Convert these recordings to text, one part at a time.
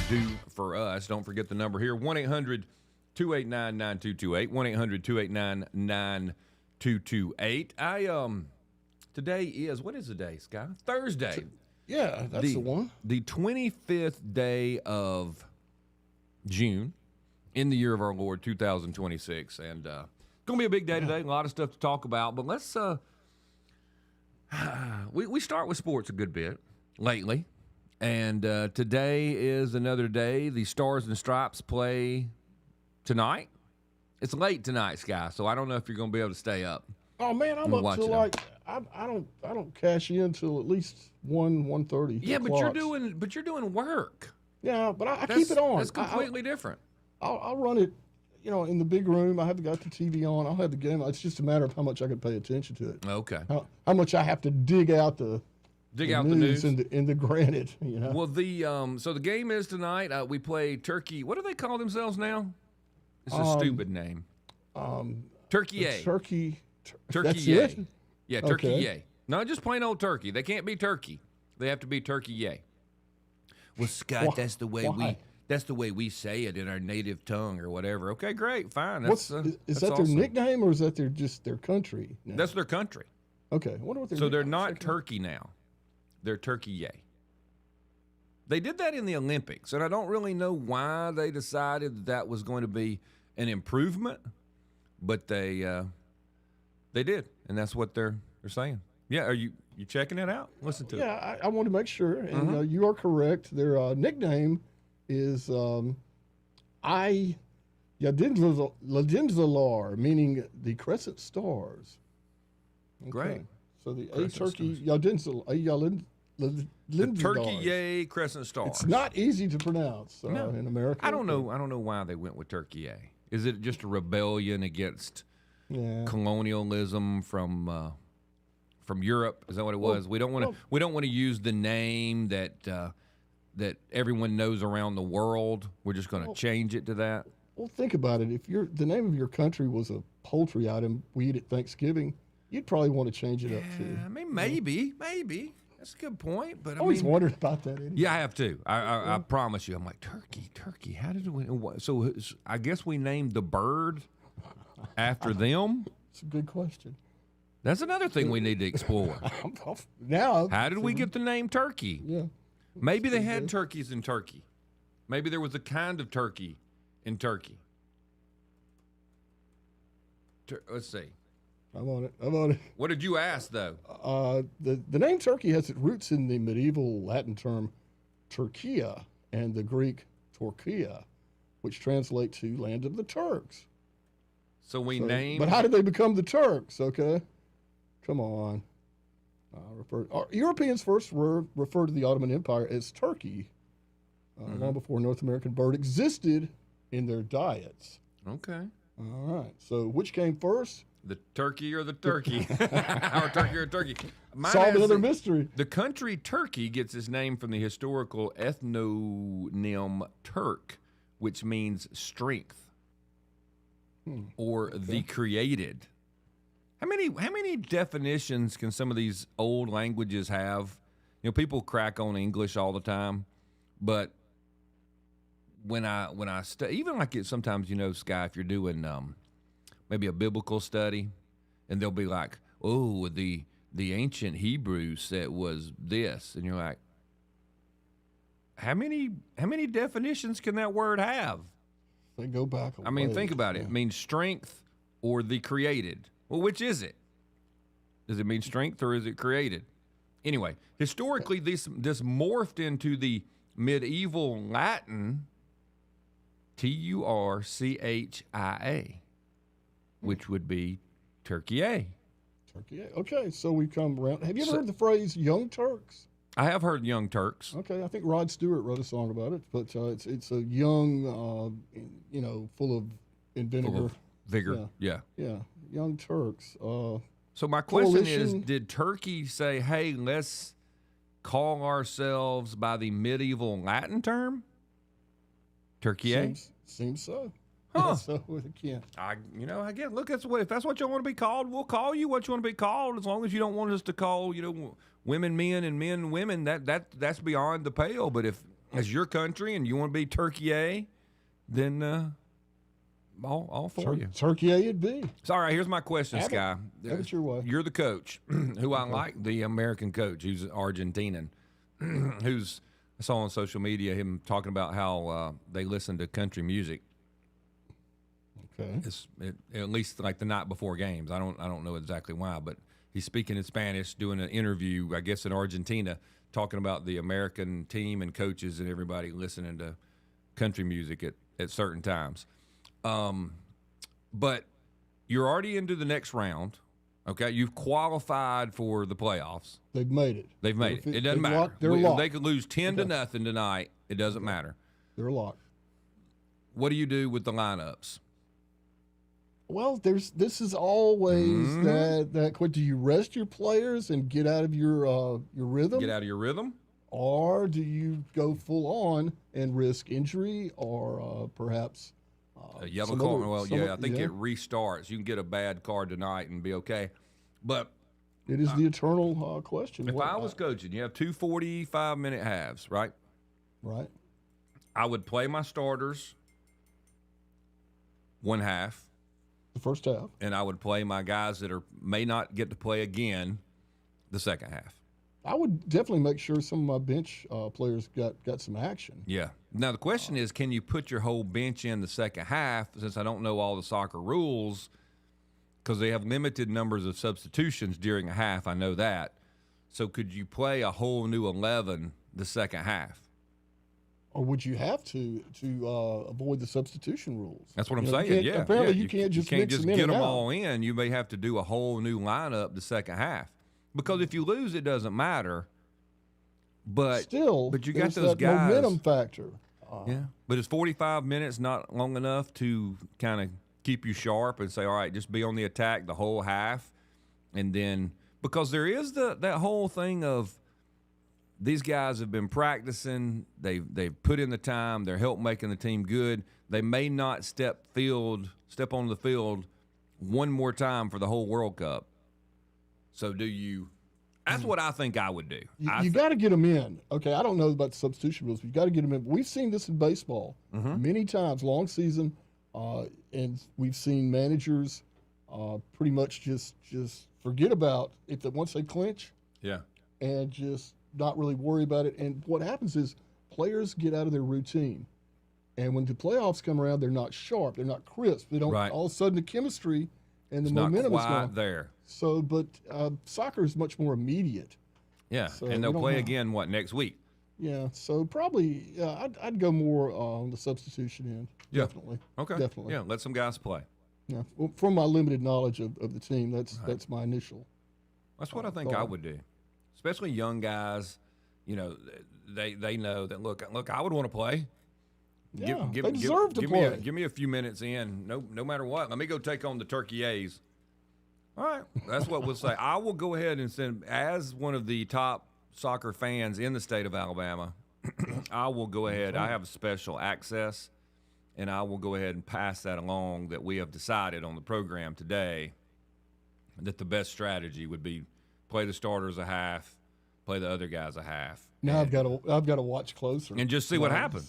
do for us. Don't forget the number here, 1-800-289-9228, 1-800-289-9228. Today is, what is the day, Sky? Thursday. Yeah, that's the one. The 25th day of June in the year of our Lord, 2026. And going to be a big day today, a lot of stuff to talk about. But let's, we start with sports a good bit lately. And today is another day. The Stars and Stripes play tonight. It's late tonight, Sky, so I don't know if you're going to be able to stay up. Oh man, I'm up till like I don't cash in till at least 1:30. Yeah, but you're doing work. Yeah, but I keep it on. That's completely different. I'll run it, in the big room. I have got the TV on. I'll have the game. It's just a matter of how much I can pay attention to it. Okay. How much I have to dig out the news in the granite. Well, so the game is tonight. We play Turkey. What do they call themselves now? It's a stupid name. Turkey A. Turkey. Turkey A. Yeah, Turkey Okay. A. No, just plain old turkey. They can't be turkey. They have to be Turkey A. Well, Scott, that's the way we say it in our native tongue or whatever. Okay, great, fine. Is that awesome. their nickname or is that their country? Now? That's their country. Okay, I wonder what So they're not Turkey now. They're Turkey A. They did that in the Olympics, and I don't really know why they decided that was going to be an improvement, but they did, and that's what they're saying. Yeah, are you checking it out? Listen to it. Yeah, I want to make sure, and you are correct. Their nickname is I Yadinzalar, meaning the Crescent Stars. Okay. Great. So the Crescent Turkey Yadinzalar. The Turkey A Crescent Stars. It's not easy to pronounce in America. I don't know why they went with Turkey A. Is it just a rebellion against colonialism from Europe? Is that what it was? We don't want to use the name that everyone knows around the world. We're just going to change it to that. Well, think about it. If the name of your country was a poultry item we eat at Thanksgiving, you'd probably want to change it up too. I mean, maybe. That's a good point. But I always wondered about that. Anyway. Yeah, I have too. I promise you. I'm like, turkey. How did we? So I guess we named the bird after them. It's a good question. That's another thing we need to explore. Now, how did we get the name turkey? Yeah. Maybe they had turkeys in Turkey. Maybe there was a kind of turkey in Turkey. Let's see. I'm on it. What did you ask, though? The name Turkey has its roots in the medieval Latin term Turkia and the Greek Torquia, which translate to land of the Turks. So named... But how did they become the Turks, okay? Come on. Europeans first referred to the Ottoman Empire as Turkey, long before North American bird existed in their diets. Okay. All right. So which came first? The turkey or the turkey? Or turkey or turkey? Solve another mystery. The country Turkey gets its name from the historical ethnonym Turk, which means strength or the created. How many definitions can some of these old languages have? People crack on English all the time, but when I even like it sometimes, Sky, if you're doing maybe a biblical study, and they'll be like, "Oh, the ancient Hebrew said was this," and you're like, "How many definitions can that word have?" They go back. I mean, think about it. It means strength or the created. Well, which is it? Does it mean strength or is it created? Anyway, historically, this morphed into the medieval Latin Turcia, which would be Turkey A. Turkey A. Okay, so we've come around. Have you ever heard the phrase "Young Turks"? I have heard Young Turks. Okay, I think Rod Stewart wrote a song about it, but it's a young, full of vinegar. Vigor, yeah. Young Turks. So my question is, did Turkey say, "Hey, let's call ourselves by the medieval Latin term"? Turkey A? Seems so. Huh. So again, I guess. Look, if that's what you want to be called, we'll call you what you want to be called. As long as you don't want us to call, women men and men women. That's beyond the pale. But if as your country and you want to be Turkey, then all for you. Turkey it'd be. So, all right, here's my question, Sky. Have it your way. You're the coach, who I like, the American coach, who's Argentinian, who's I saw on social media him talking about how they listen to country music. Okay. At least like the night before games. I don't know exactly why, but he's speaking in Spanish, doing an interview, I guess in Argentina, talking about the American team and coaches and everybody listening to country music at certain times. But you're already into the next round. Okay, you've qualified for the playoffs. They've made it. They've made it. It doesn't matter. They're locked. They could lose 10-0 tonight. It doesn't matter. They're locked. What do you do with the lineups? Well, this is always that. What do you rest your players and get out of your rhythm? Get out of your rhythm, or do you go full on and risk injury or perhaps a yellow card? I think it restarts. You can get a bad card tonight and be okay, but it is the eternal question. If I was coaching, you have 2 45-minute halves, right? Right. I would play my starters one half. The first half. And I would play my guys that may not get to play again the second half. I would definitely make sure some of my bench players got some action. Yeah. Now, the question is, can you put your whole bench in the second half? Since I don't know all the soccer rules, because they have limited numbers of substitutions during a half, I know that. So could you play a whole new 11 the second half? Or would you have to avoid the substitution rules? That's what I'm saying. Yeah. Apparently, you can't just get them out. all in. You may have to do a whole new lineup the second half, because if you lose, it doesn't matter. But still, but you got that those guys. Momentum factor. Yeah, but is 45 minutes not long enough to kind of keep you sharp and say, all right, just be on the attack the whole half, and then because there is that whole thing of. These guys have been practicing. They've put in the time. They're help making the team good. They may not step on the field one more time for the whole World Cup. So do you? That's what I think I would do. You got to get them in. Okay, I don't know about the substitution rules, but you got to get them in. We've seen this in baseball many times, long season, and we've seen managers pretty much just forget about it once they clinch. Yeah, and just. Not really worry about it. And what happens is players get out of their routine. And when the playoffs come around, they're not sharp. They're not crisp. They don't all of a sudden the chemistry and the momentum is gone. There. So, but soccer is much more immediate. Yeah, so and they'll play again, next week? Yeah, so probably I'd go more on the substitution end. Yeah. Definitely. Okay. Definitely. Yeah, let some guys play. Yeah, well, from my limited knowledge of the team, that's my initial. That's what I think I would do. Especially young guys, they know that. Look, I would want to play. Yeah, they deserve to play. Give me a few minutes in, no matter what. Let me go take on the Turkey A's. All right, that's what we'll say. I will go ahead and send, as one of the top soccer fans in the state of Alabama, I will go ahead. I have special access, and I will go ahead and pass that along that we have decided on the program today that the best strategy would be play the starters a half, play the other guys a half. Now I've got to watch closer and just see what happens.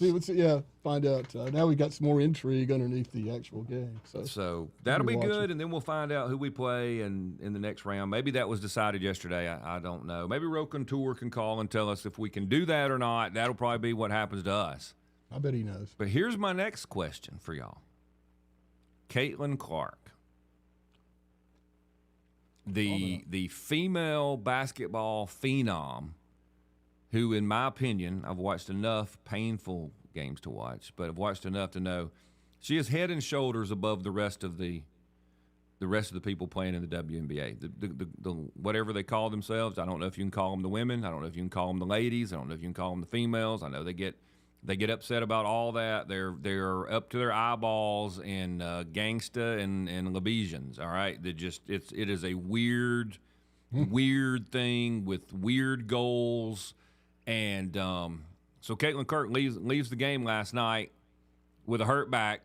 Find out. Now we got some more intrigue underneath the actual game. So that'll be good, and then we'll find out who we play in the next round. Maybe that was decided yesterday. I don't know. Maybe Roken Tour can call and tell us if we can do that or not. That'll probably be what happens to us. I bet he knows. But here's my next question for y'all. Caitlin Clark. The female basketball phenom who, in my opinion, I've watched enough painful games to watch, but I've watched enough to know she is head and shoulders above the rest of the people playing in the WNBA. The whatever they call themselves, I don't know if you can call them the women. I don't know if you can call them the ladies. I don't know if you can call them the females. I know they get upset about all that. They're up to their eyeballs in gangsta and Lebesians. All right, it is a weird thing with weird goals, and so Caitlin Clark leaves the game last night with a hurt back.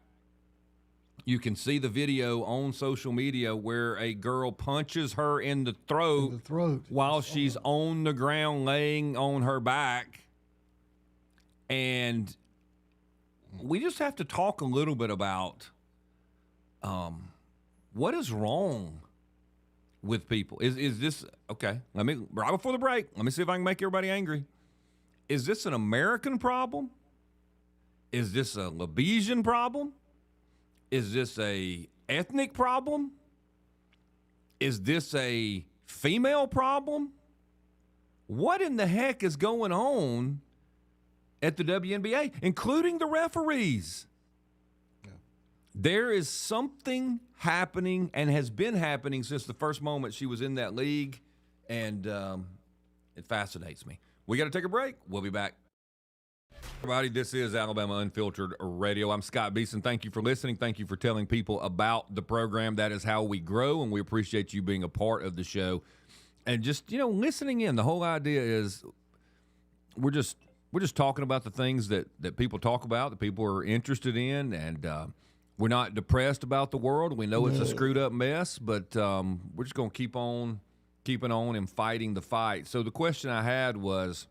You can see the video on social media where a girl punches her in the throat while she's on the ground laying on her back. And we just have to talk a little bit about what is wrong with people. Is this okay? Let me right before the break. Let me see if I can make everybody angry. Is this an American problem? Is this a Beason problem? Is this a ethnic problem? Is this a female problem? What in the heck is going on at the WNBA, including the referees? Yeah. There is something happening and has been happening since the first moment she was in that league, and it fascinates me. We got to take a break. We'll be back. Everybody, this is Alabama Unfiltered Radio. I'm Scott Beason. Thank you for listening. Thank you for telling people about the program. That is how we grow, and we appreciate you being a part of the show. And just, listening in. The whole idea is we're just talking about the things that people talk about, that people are interested in, and we're not depressed about the world. We know it's a screwed up mess, but we're just going to keep on keeping on and fighting the fight. So the question I had was,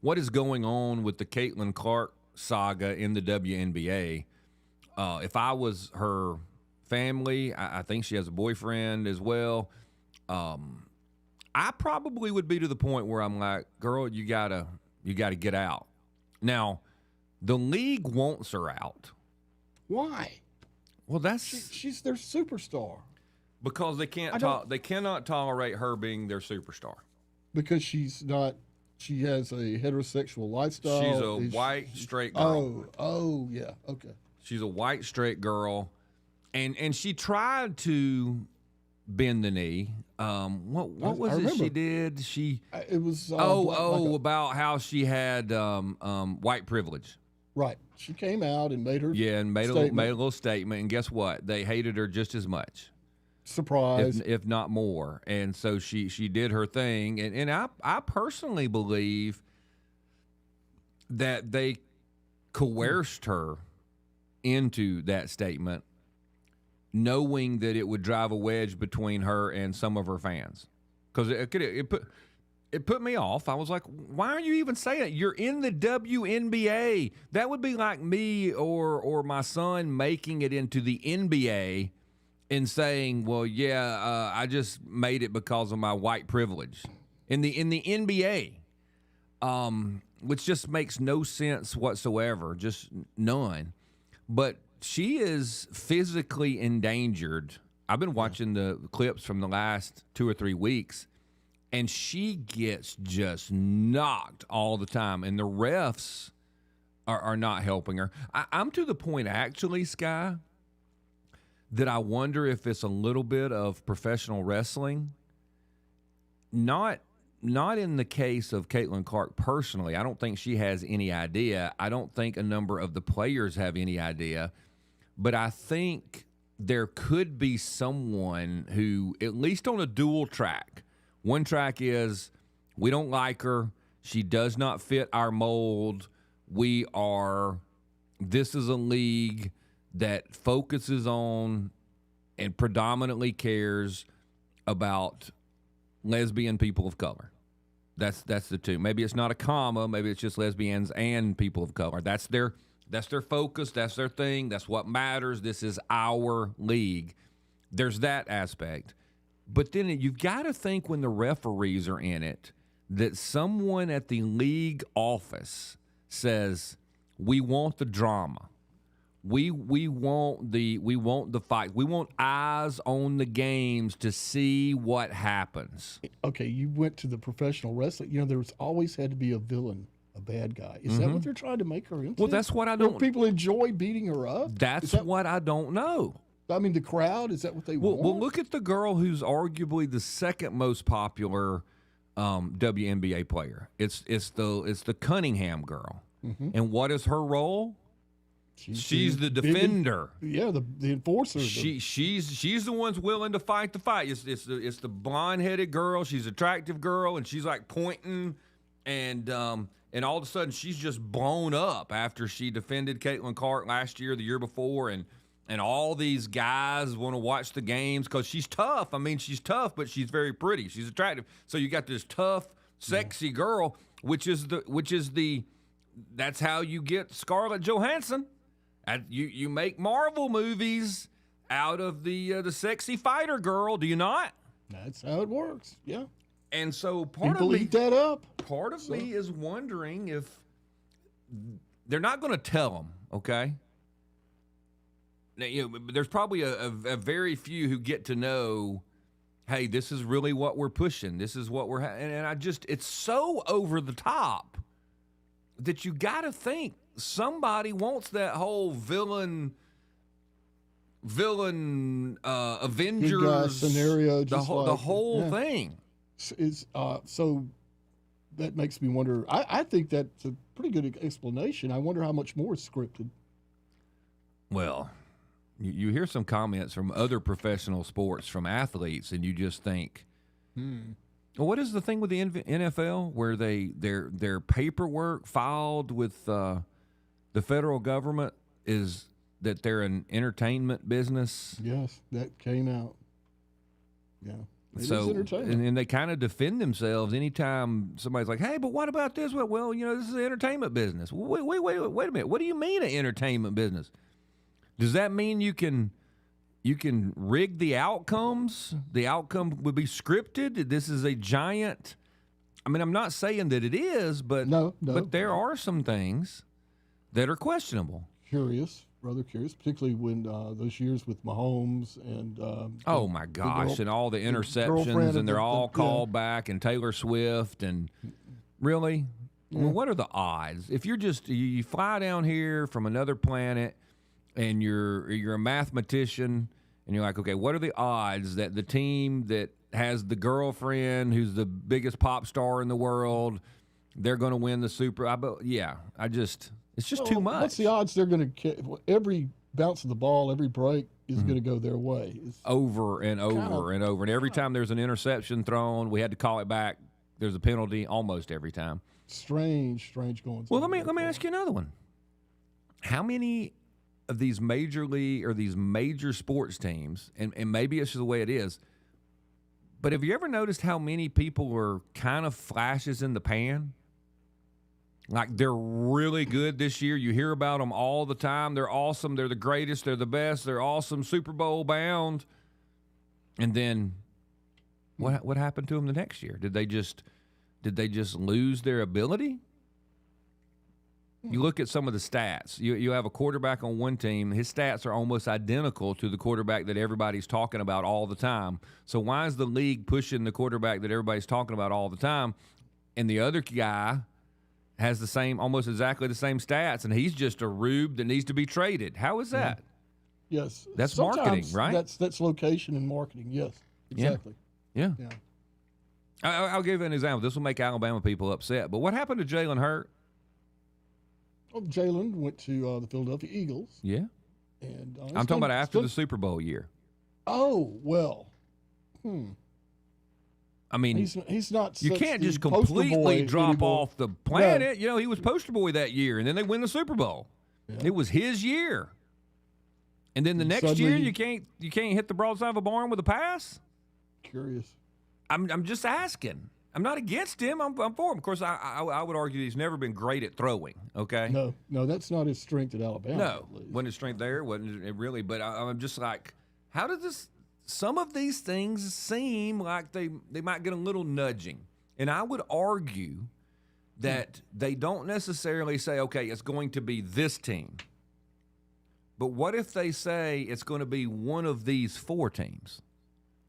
what is going on with the Caitlin Clark saga in the WNBA? If I was her family, I think she has a boyfriend as well. I probably would be to the point where I'm like, girl, you gotta get out. Now, the league wants her out. Why? Well, she's their superstar. Because they cannot tolerate her being their superstar. Because she's not. She has a heterosexual lifestyle. She's a white, straight girl. Oh, yeah, okay. She's a white, straight girl, and she tried to bend the knee. What was it she did? It was about how she had white privilege. Right. She came out and made her made a little statement, and guess what? They hated her just as much. Surprise, if not more. And so she did her thing, and I personally believe that they coerced her into that statement, knowing that it would drive a wedge between her and some of her fans, because it put me off. I was like, why are you even saying it? You're in the WNBA. That would be like me or my son making it into the NBA and saying, well, I just made it because of my white privilege in the NBA, which just makes no sense whatsoever, just none. But she is physically endangered. I've been watching the clips from the last 2 or 3 weeks, and she gets just knocked all the time, and the refs are not helping her. I'm to the point, actually, Sky, that I wonder if it's a little bit of professional wrestling. Not in the case of Caitlin Clark personally. I don't think she has any idea. I don't think a number of the players have any idea. But I think there could be someone who, at least on a dual track, one track is, we don't like her, she does not fit our mold, this is a league that focuses on and predominantly cares about lesbian people of color. That's the two. Maybe it's not a comma. Maybe it's just lesbians and people of color. That's their focus. That's their thing. That's what matters. This is our league. There's that aspect. But then you've got to think, when the referees are in it, that someone at the league office says, we want the drama. We want the fight. We want eyes on the games to see what happens. Okay, you went to the professional wrestling. There's always had to be a villain, a bad guy. Is that what they're trying to make her into? Well, that's what I don't. People enjoy beating her up. That's what I don't know. I mean, the crowd, is that what they want? Well, look at the girl who's arguably the second most popular WNBA player. It's the Cunningham girl. Mm-hmm. And what is her role? She's the defender. The enforcer. She's the one's willing to fight the fight. It's the blonde-headed girl. She's an attractive girl, and she's like pointing, and all of a sudden she's just blown up after she defended Caitlin Clark last year, the year before, and all these guys want to watch the games because she's tough. I mean, she's tough, but she's very pretty. She's attractive. So you got this tough, sexy girl, which is the that's how you get Scarlett Johansson. You make Marvel movies out of the sexy fighter girl, do you not? That's how it works. Yeah. And so People eat that up. Part of me is wondering if they're not going to tell them, okay? Now, there's probably a very few who get to know, hey, this is really what we're pushing. This is what we're and it's so over the top that you got to think somebody wants that whole villain Avengers scenario, the whole thing. So that makes me wonder. I think that's a pretty good explanation. I wonder how much more is scripted. Well, you hear some comments from other professional sports, from athletes, and you just think, well, what is the thing with the NFL where their paperwork filed with the federal government is that they're an entertainment business? Yes, that came out. Yeah. So, and they kind of defend themselves anytime somebody's like, hey, but what about this? Well, this is an entertainment business. Wait a minute. What do you mean an entertainment business? Does that mean you can rig the outcomes? The outcome would be scripted? This is a giant. I mean, I'm not saying that it is, but but there are some things that are questionable. Rather curious, particularly when those years with Mahomes and oh my gosh, and all the interceptions, and they're all called back, and Taylor Swift, and really, well, what are the odds? If you fly down here from another planet, and you're a mathematician, and you're like, okay, what are the odds that the team that has the girlfriend who's the biggest pop star in the world, they're going to win the Super? It's just too much. What's the odds they're going to every bounce of the ball, every break is going to go their way? It's over and over and over. And every time there's an interception thrown, we had to call it back. There's a penalty almost every time. Strange goings. Well, let me ask you another one. How many of these major league or these major sports teams, and maybe it's just the way it is, but have you ever noticed how many people are kind of flashes in the pan? Like, they're really good this year. You hear about them all the time. They're awesome. They're the greatest. They're the best. They're awesome. Super Bowl bound. And then what happened to them the next year? Did they just lose their ability? You look at some of the stats. You have a quarterback on one team. His stats are almost identical to the quarterback that everybody's talking about all the time. So why is the league pushing the quarterback that everybody's talking about all the time, and the other guy has almost exactly the same stats, and he's just a rube that needs to be traded? How is that? Yes. That's marketing, right? That's location and marketing. Yes, exactly. Yeah. I'll give you an example. This will make Alabama people upset, but what happened to Jalen Hurts? Well, Jalen went to the Philadelphia Eagles. Yeah. And I'm talking about after the Super Bowl year. Oh, well. I mean, he's not. You can't just completely drop off the planet. No. He was poster boy that year, and then they win the Super Bowl. Yeah. It was his year. And then the next year, you can't hit the broadside of a barn with a pass. Curious. I'm just asking. I'm not against him. I'm for him. Of course, I would argue he's never been great at throwing. Okay. No, that's not his strength at Alabama. No, wasn't his strength there. Wasn't it really? But I'm just like, how does this? Some of these things seem like they might get a little nudging. And I would argue that they don't necessarily say, okay, it's going to be this team. But what if they say it's going to be one of these four teams?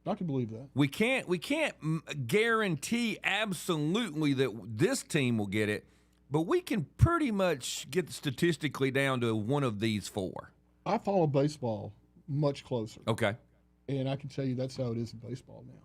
I can believe that. We can't guarantee absolutely that this team will get it, but we can pretty much get statistically down to one of these four. I follow baseball much closer. Okay. And I can tell you that's how it is in baseball now.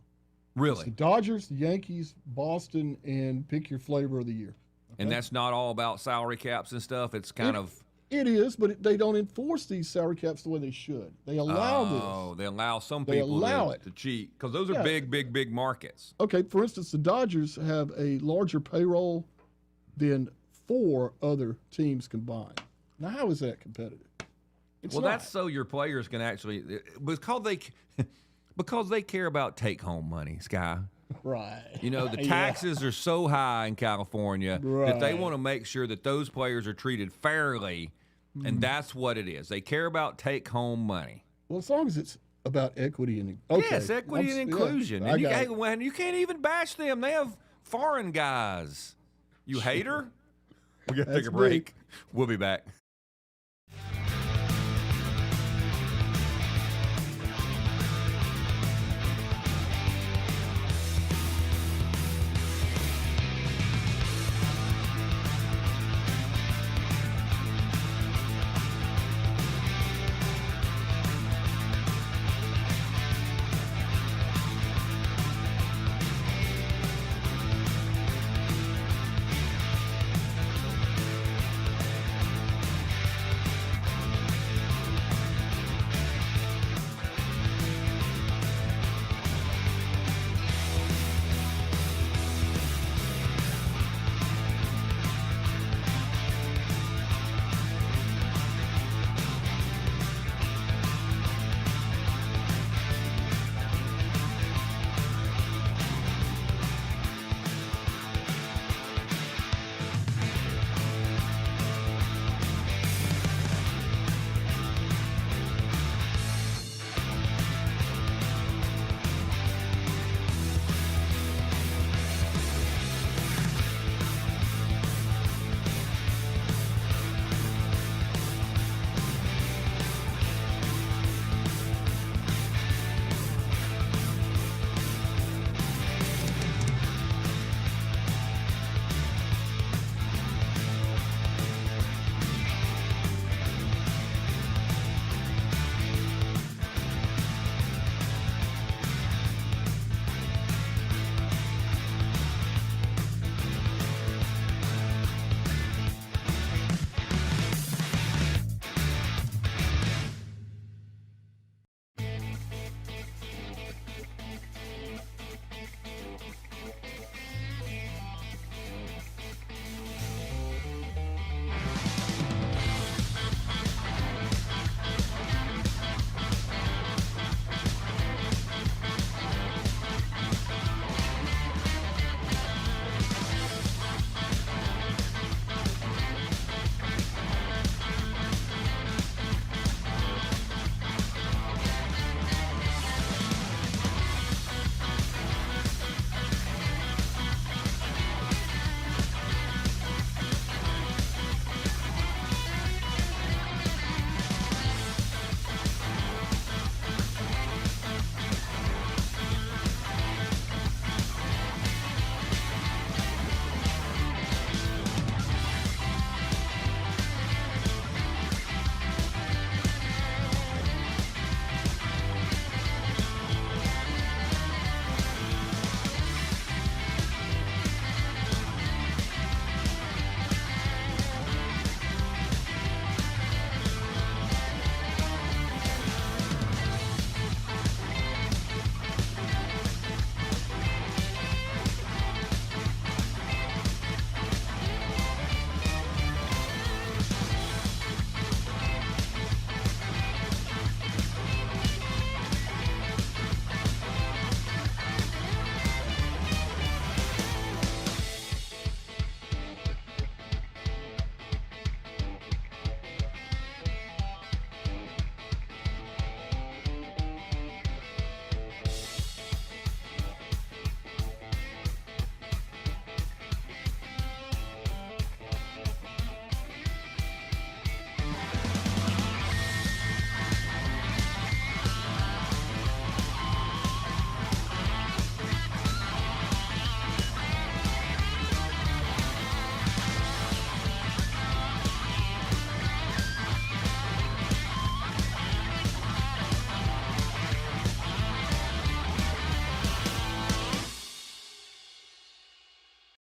Really? It's the Dodgers, the Yankees, Boston, and pick your flavor of the year. Okay? And that's not all about salary caps and stuff? It's kind of... It is, but they don't enforce these salary caps the way they should. They allow this. Oh, they allow some people to cheat because those are big markets. Okay, for instance, the Dodgers have a larger payroll than 4 other teams combined. Now, how is that competitive? That's so your players can actually because they care about take-home money, Sky. Right. You know, the Yeah. taxes are so high in California that they Right. want to make sure that those players are treated fairly, and that's what it is. They care about take-home money. Well, as long as it's about equity and okay. Yes, equity and inclusion. Yeah, And I got it. when you can't even bash them. They have foreign guys. You hater? We got to take That's a break. big. We'll be back.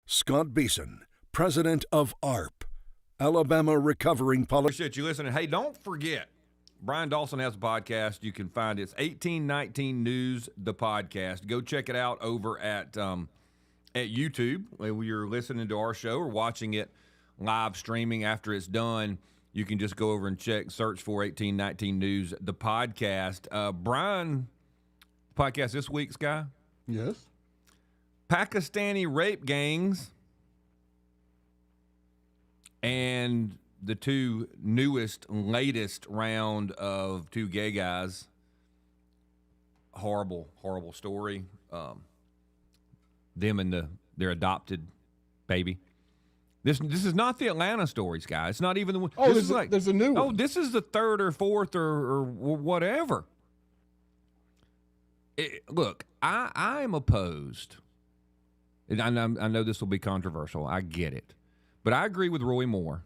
Scott Beason, president of ARP, Alabama Recovering Politics. Appreciate you listening. Hey, don't forget, Brian Dawson has a podcast. You can find it. It's 1819 News, the podcast. Go check it out over at YouTube. When you're listening to our show or watching it live streaming after it's done, you can just go over and search for 1819 News, the podcast. Brian, podcast this week, Sky. Yes. Pakistani rape gangs and the two latest round of two gay guys. Horrible story. Them and their adopted baby. This is not the Atlanta stories, guys. It's not even the one. Oh, there's a new one. Oh, this is the third or fourth or whatever. Look, I am opposed. And I know this will be controversial. I get it. But I agree with Roy Moore.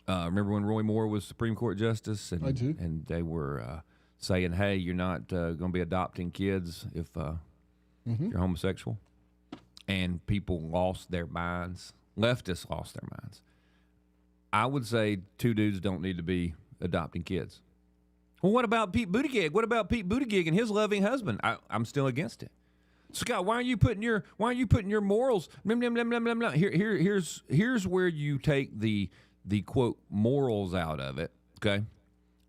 Remember when Roy Moore was Supreme Court Justice? And, I do. And they were saying, hey, you're not going to be adopting kids if you're homosexual. And people lost their minds. Leftists lost their minds. I would say two dudes don't need to be adopting kids. Well, what about Pete Buttigieg? What about Pete Buttigieg and his loving husband? I'm still against it. Scott, why are you putting your morals? Blah, blah, blah, blah, blah, blah. Here's where you take the quote morals out of it. Okay,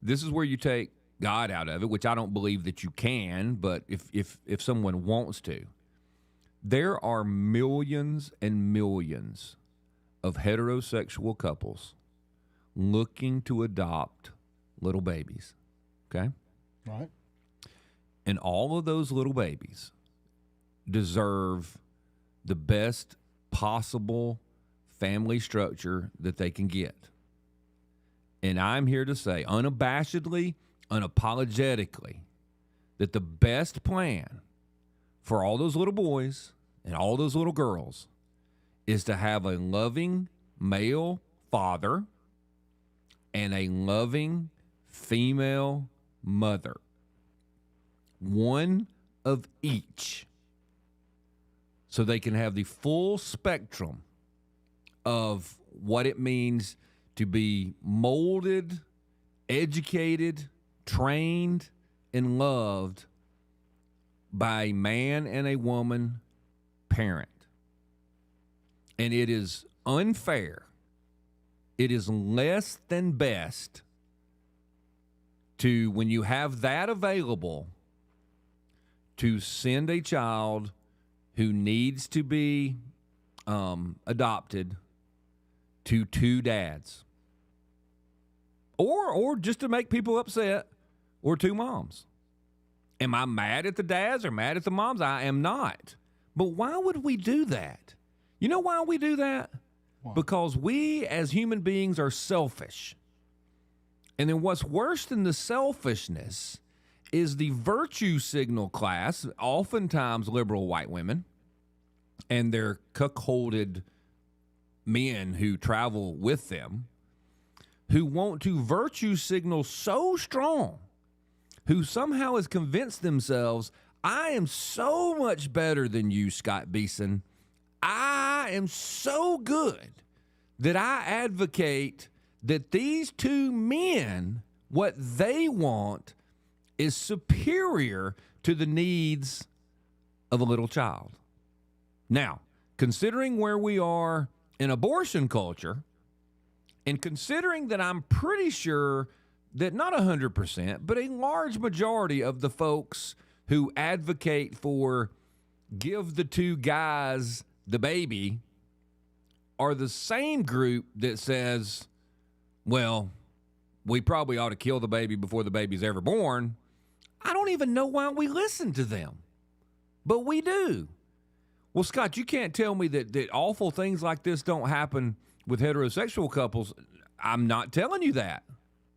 this is where you take God out of it, which I don't believe that you can. But if someone wants to, there are millions and millions of heterosexual couples looking to adopt little babies. Okay, right, and all of those little babies deserve the best possible family structure that they can get. And I'm here to say unabashedly, unapologetically, that the best plan for all those little boys and all those little girls is to have a loving male father and a loving female mother. One of each. So they can have the full spectrum of what it means to be molded, educated, trained, and loved by a man and a woman parent. And it is unfair. It is less than best to, when you have that available, to send a child who needs to be adopted to two dads. Or just to make people upset, or two moms. Am I mad at the dads or mad at the moms? I am not. But why would we do that? You know why we do that? Why? Because we as human beings are selfish. And then what's worse than the selfishness is the virtue signal class, oftentimes liberal white women, and their cuckolded men who travel with them, who want to virtue signal so strong, who somehow has convinced themselves, I am so much better than you, Scott Beason. I am so good that I advocate that these two men, what they want is superior to the needs of a little child. Now, considering where we are in abortion culture, and considering that I'm pretty sure that not 100%, but a large majority of the folks who advocate for give the two guys the baby are the same group that says, well, we probably ought to kill the baby before the baby's ever born. I don't even know why we listen to them, but we do. Well, Scott, you can't tell me that awful things like this don't happen with heterosexual couples. I'm not telling you that.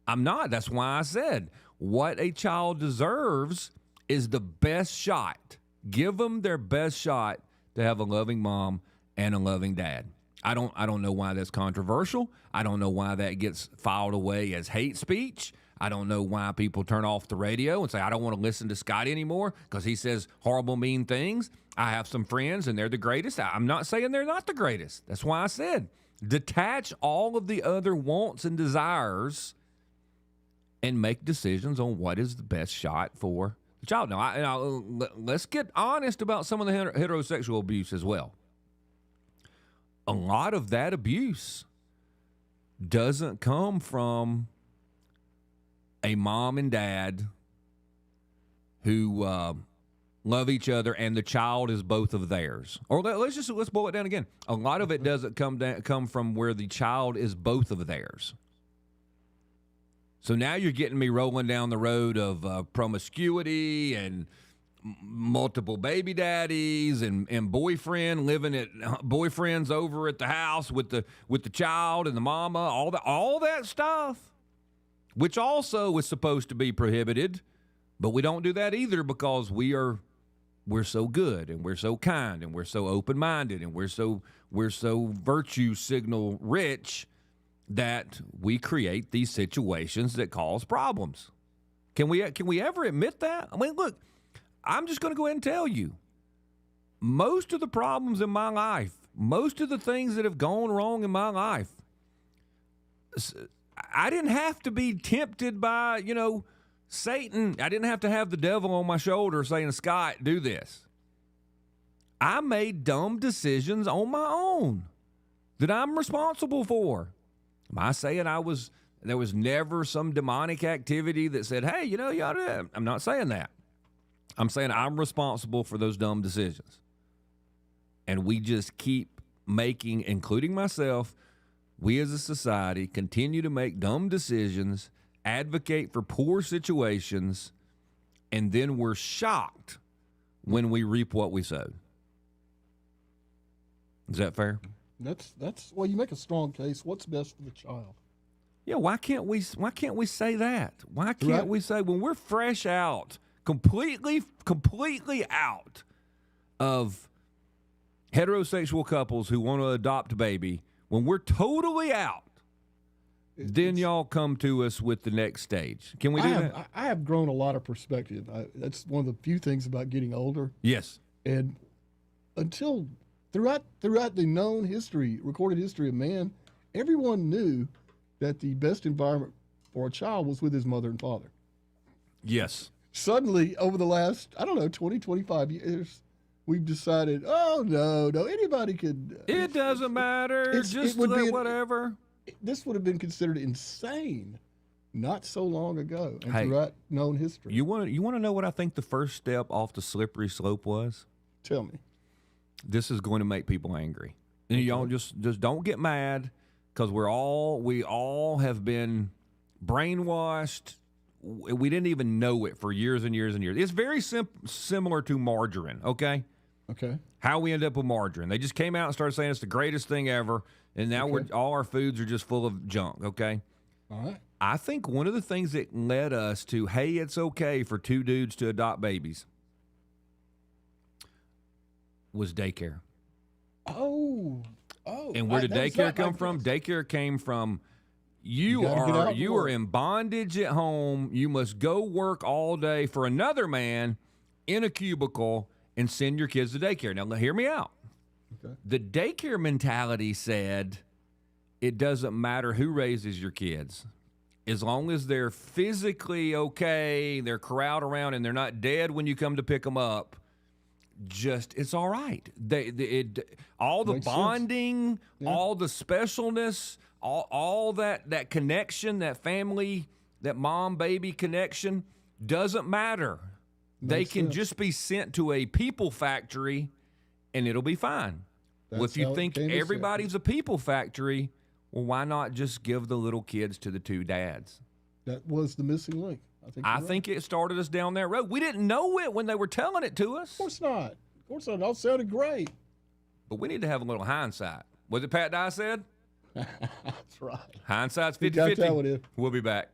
I'm not. That's why I said what a child deserves is the best shot. Give them their best shot to have a loving mom and a loving dad. I don't know why that's controversial. I don't know why that gets filed away as hate speech. I don't know why people turn off the radio and say, I don't want to listen to Scott anymore because he says horrible, mean things. I have some friends and they're the greatest. I'm not saying they're not the greatest. That's why I said detach all of the other wants and desires and make decisions on what is the best shot for the child. Now, let's get honest about some of the heterosexual abuse as well. A lot of that abuse doesn't come from a mom and dad who love each other, and the child is both of theirs. Or let's boil it down again. A lot of it doesn't come from where the child is both of theirs. So now you're getting me rolling down the road of promiscuity and multiple baby daddies and boyfriend living at boyfriends over at the house with the child and the mama, all that stuff, which also is supposed to be prohibited, but we don't do that either because we're so good and we're so kind and we're so open-minded and we're so virtue signal rich that we create these situations that cause problems. Can we ever admit that? I mean, look, I'm just going to go ahead and tell you, most of the problems in my life, most of the things that have gone wrong in my life, I didn't have to be tempted by, Satan. I didn't have to have the devil on my shoulder saying, Scott, do this. I made dumb decisions on my own that I'm responsible for. Am I saying there was never some demonic activity that said, hey, you ought to? I'm not saying that. I'm saying I'm responsible for those dumb decisions. And we just keep making, including myself, we as a society continue to make dumb decisions, advocate for poor situations, and then we're shocked when we reap what we sowed. Is that fair? That's well, you make a strong case. What's best for the child? Yeah, why can't we say that? Why can't we say when we're fresh out, completely out of heterosexual couples who want to adopt a baby, when we're totally out, then y'all come to us with the next stage. Can we do that? I have grown a lot of perspective. That's one of the few things about getting older. Yes. And until throughout the known history, recorded history of man, everyone knew that the best environment for a child was with his mother and father. Yes. Suddenly, over the last, 20, 25 years, we've decided, oh, no, anybody could. It doesn't matter. Just whatever. This would have been considered insane not so long ago and throughout known history. You want to know what I think the first step off the slippery slope was? Tell me. This is going to make people angry. And y'all just don't get mad because we all have been brainwashed. We didn't even know it for years and years and years. It's very similar to margarine, okay? Okay. How we end up with margarine. They just came out and started saying it's the greatest thing ever, and now all our foods are just full of junk, okay? All right. I think one of the things that led us to, hey, it's okay for two dudes to adopt babies was daycare. Oh. And where did daycare come from? Daycare came from you are in bondage at home. You must go work all day for another man in a cubicle and send your kids to daycare. Now, hear me out. Okay. The daycare mentality said it doesn't matter who raises your kids. As long as they're physically okay, they're corralled around, and they're not dead when you come to pick them up, it's all right. All the Makes bonding, all the specialness, all that connection, that family, that mom-baby connection doesn't matter. They can just be sent to a people factory, and it'll be fine. Well, if you think everybody's a people factory, well, why not just give the little kids to the two dads? That was the missing link. I think it started us down that road. We didn't know it when they were telling it to us. Of course not. Of course not. It all sounded great. But we need to have a little hindsight. Was it Pat Dye said? That's right. Hindsight's 50-50. We'll be back.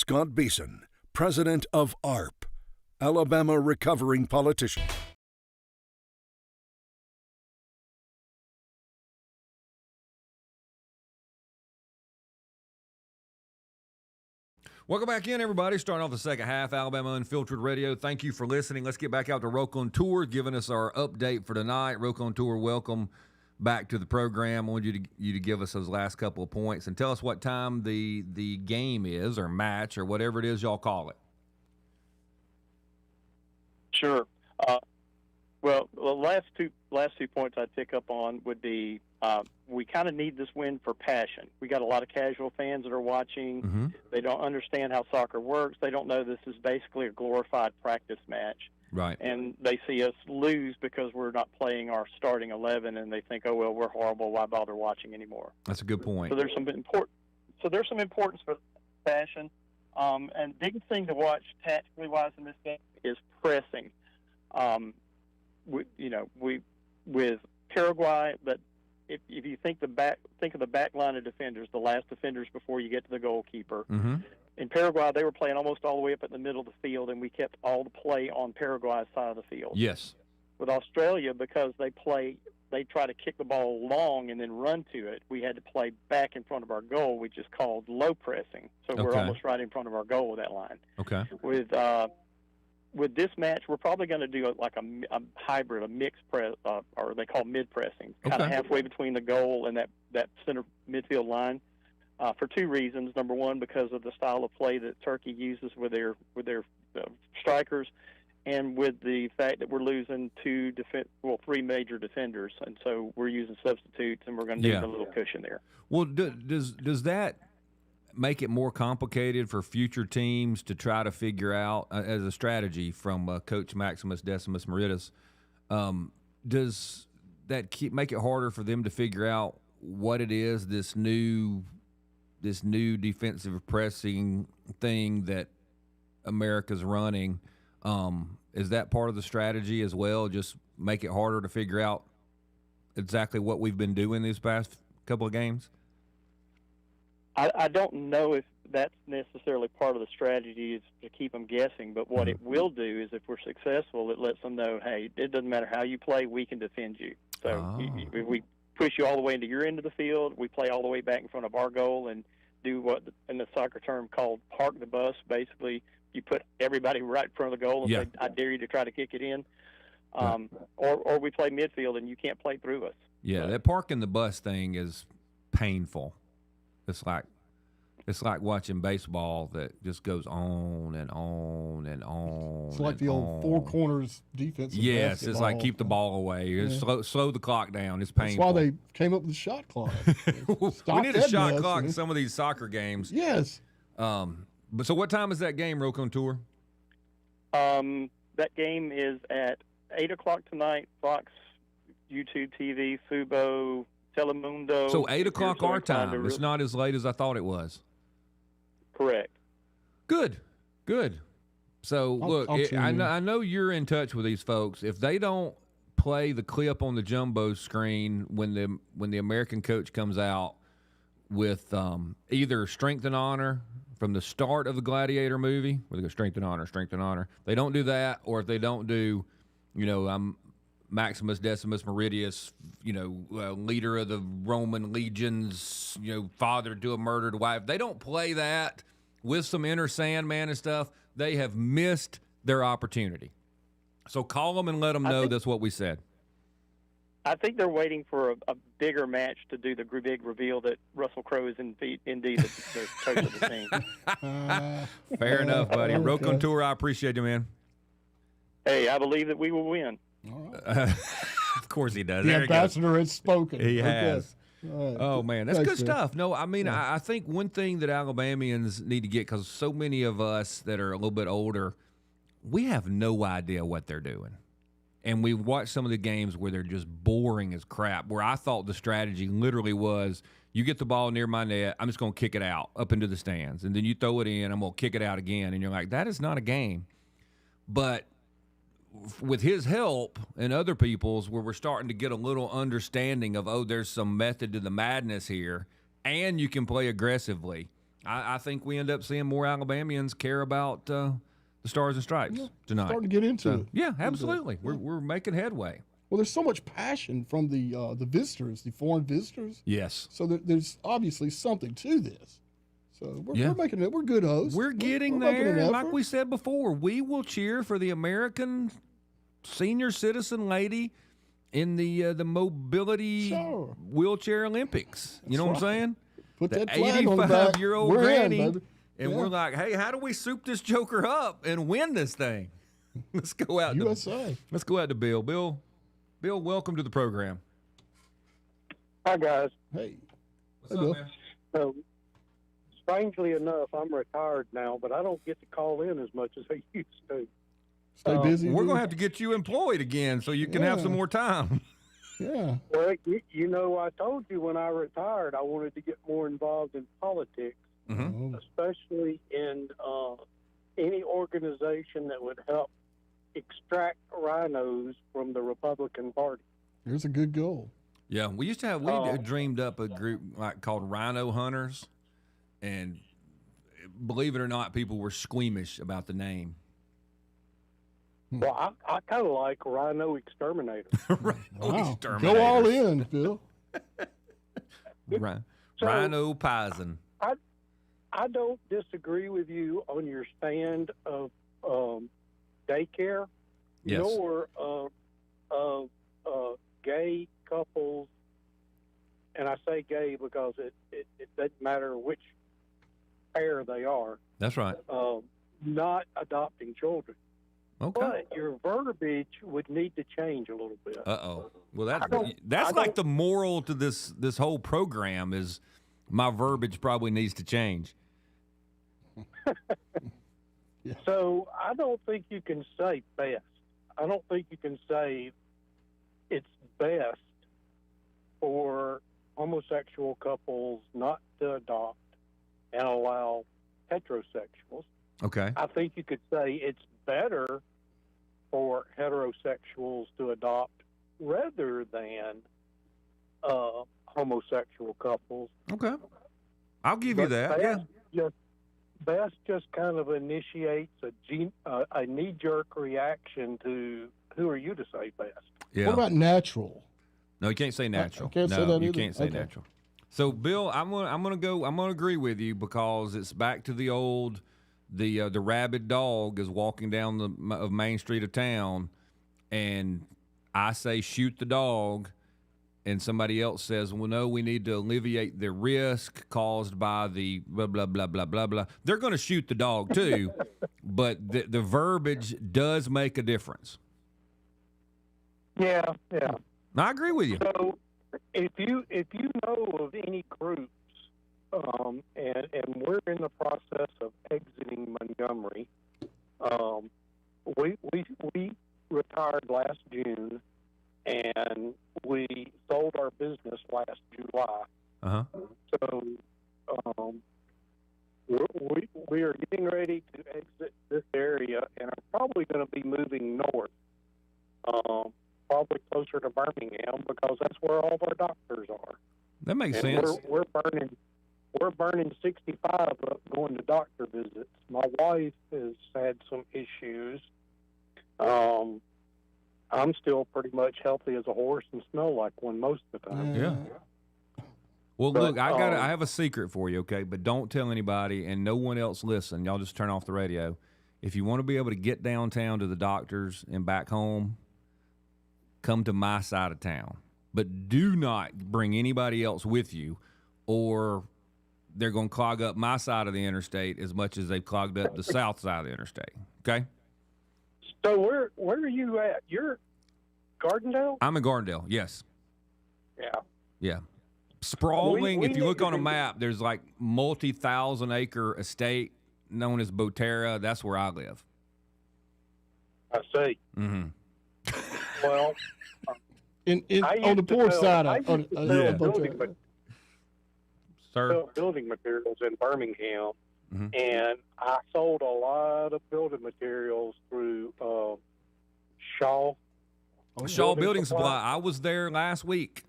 Scott Beason, president of ARP, Alabama Recovering Politician. Welcome back in, everybody. Starting off the second half, Alabama Unfiltered Radio. Thank you for listening. Let's get back out to Rocon Tour, giving us our update for tonight. Rocon Tour, welcome back to the program. I want you to give us those last couple of points and tell us what time the game is, or match, or whatever it is y'all call it. Sure. Well, the last two points I'd pick up on would be we kind of need this win for passion. We got a lot of casual fans that are watching. Mm-hmm. They don't understand how soccer works. They don't know this is basically a glorified practice match. Right. And they see us lose because we're not playing our starting 11, and they think, oh, well, we're horrible. Why bother watching anymore? That's a good point. So there's some importance for passion. And big thing to watch tactically wise in this game is pressing. With Paraguay, but if you think of the back line of defenders, the last defenders before you get to the goalkeeper. Mm-hmm. In Paraguay, they were playing almost all the way up at the middle of the field, and we kept all the play on Paraguay's side of the field. Yes. With Australia, because they try to kick the ball long and then run to it, we had to play back in front of our goal, which is called low pressing. So we're Okay. almost right in front of our goal with that line. Okay. With this match, we're probably going to do a hybrid, a mixed press, or they call mid pressing, kind of halfway between the goal and that center midfield line, for two reasons. Number one, because of the style of play that Turkey uses with their strikers, and with the fact that we're losing three major defenders, and so we're using substitutes, and we're going to need a little cushion there. Well, does that make it more complicated for future teams to try to figure out, as a strategy from Coach Maximus Decimus Meritus, does that make it harder for them to figure out what it is, this new defensive pressing thing that America's running? Is that part of the strategy as well? Just make it harder to figure out exactly what we've been doing these past couple of games? I don't know if that's necessarily part of the strategy, is to keep them guessing, but what it will do is, if we're successful, it lets them know, hey, it doesn't matter how you play, we can defend you. So if we push you all the way into your end of the field, we play all the way back in front of our goal and do what in the soccer term called park the bus. Basically, you put everybody right in front of the goal and say, I dare you to try to kick it in. Or we play midfield and you can't play through us. Yeah, that parking the bus thing is painful. It's like watching baseball that just goes on and on and on. It's like the old four corners defense. Yes, it's like keep the ball away. Yeah. Slow the clock down. It's painful. That's why they came up with the shot clock. We need a shot clock in some of these soccer games. Yes. But so what time is that game, Rocon Tour? That game is at 8 o'clock tonight, Fox, YouTube TV, Fubo, Telemundo. So 8 o'clock our time. It's not as late as I thought it was. Correct. Good. So, look, I know you're in touch with these folks. If they don't play the clip on the jumbo screen when the American coach comes out with either Strength and Honor from the start of the Gladiator movie, where they go Strength and Honor. They don't do that, or if they don't do, Maximus Decimus Meridius, leader of the Roman legions, father to a murdered wife. They don't play that with some Enter Sandman and stuff. They have missed their opportunity. So call them and let them know that's what we said. I think they're waiting for a bigger match to do the big reveal that Russell Crowe is indeed the coach of the team. Fair enough, buddy. Okay. Rocon Tour, I appreciate you, man. Hey, I believe that we will win. All right. Of course he does. The There he goes. ambassador has spoken. He Okay. has. All right. Oh, man, that's Thanks, good man. stuff. No, I mean, I think one thing that Alabamians need to get, because so many of us that are a little bit older, we have no idea what they're doing. And we've watched some of the games where they're just boring as crap, where I thought the strategy literally was, you get the ball near my net, I'm just going to kick it out up into the stands. And then you throw it in, I'm going to kick it out again. And you're like, that is not a game. But with his help and other people's, where we're starting to get a little understanding of, there's some method to the madness here, and you can play aggressively. I think we end up seeing more Alabamians care about the Stars and Stripes tonight. Starting to get into it. Yeah, absolutely. We're making headway. Well, there's so much passion from the visitors, the foreign visitors. Yes. So there's obviously something to this. So we're Yeah. making it. We're good hosts. We're getting making an there. effort. Like we said before, we will cheer for the American senior citizen lady in the mobility Sure. wheelchair Olympics. You know what I'm saying? Put The that flag on the back. 85-year-old We're in, granny. baby. And Yeah. we're like, hey, how do we soup this joker up and win this thing? Let's go out. USA. Let's go out to Bill. Bill, welcome to the program. Hi, guys. Hey. What's Hey, up, Bill. man? So, strangely enough, I'm retired now, but I don't get to call in as much as I used to. Stay busy. We're dude. going to have to get you employed again so you can have some Yeah. more time. Yeah. Well, I told you when I retired, I wanted to get more involved in politics, Mhm. Oh, especially in any organization that would help extract rhinos from the Republican Party. here's a good goal. Yeah, we dreamed up a group like called Rhino Hunters, and believe it or not, people were squeamish about the name. Well, I kind of like Rhino Exterminator. Rhino Wow. Exterminators. Go all in, Bill. So- Rhino Poison. I don't disagree with you on your stand of daycare, Yes. nor of gay couples. And I say gay because it doesn't matter which pair they are, That's right. not adopting children. Okay. But your verbiage would need to change a little bit. Uh-oh. Well, I that's like don't- the moral to this whole program is my verbiage probably needs to change. So I don't think you can say best. I don't think you can say it's best for homosexual couples not to adopt and allow heterosexuals. Okay. I think you could say it's better for heterosexuals to adopt rather than homosexual couples. Okay. I'll give you that. Yeah. Best just kind of initiates a knee-jerk reaction to who are you to say best. Yeah. What about natural? No, you can't say natural. I can't no, say that you either? can't say Okay. natural. So, Bill, I'm gonna agree with you because it's back to the old, the rabid dog is walking down the main street of town, and I say shoot the dog, and somebody else says, well, no, we need to alleviate the risk caused by the blah blah blah blah blah blah. They're going to shoot the dog too, but the verbiage does make a difference. Yeah. I agree with you. So if you know of any groups, and we're in the process of exiting Montgomery, we retired last June, and we sold our business last July. Uh-huh. So we are getting ready to exit this area, and are probably going to be moving north, probably closer to Birmingham, because that's where all of our doctors are. That makes And sense. we're burning 65 up going to doctor visits. My wife has had some issues. I'm still pretty much healthy as a horse and smell like one most of the time. Yeah. Well, But, look, I have a secret for you, okay? But don't tell anybody, and no one else listen. Y'all just turn off the radio. If you want to be able to get downtown to the doctors and back home, come to my side of town. But do not bring anybody else with you, or they're going to clog up my side of the interstate as much as they've clogged up the south side of the interstate, okay? So where are you at? You're Gardendale? I'm in Gardendale, yes. Yeah. Yeah. Sprawling, We if you need look to on a be- map, there's like multi-thousand acre estate known as Boterra. That's where I live. I see. Mm-hmm. Well, In I on the used to poor sell- side I of used to sell Yeah. building Sir? building materials in Birmingham, Mhm. and I sold a lot of building materials through Shaw. Shaw Building Building Supply. Supply. I was there last week.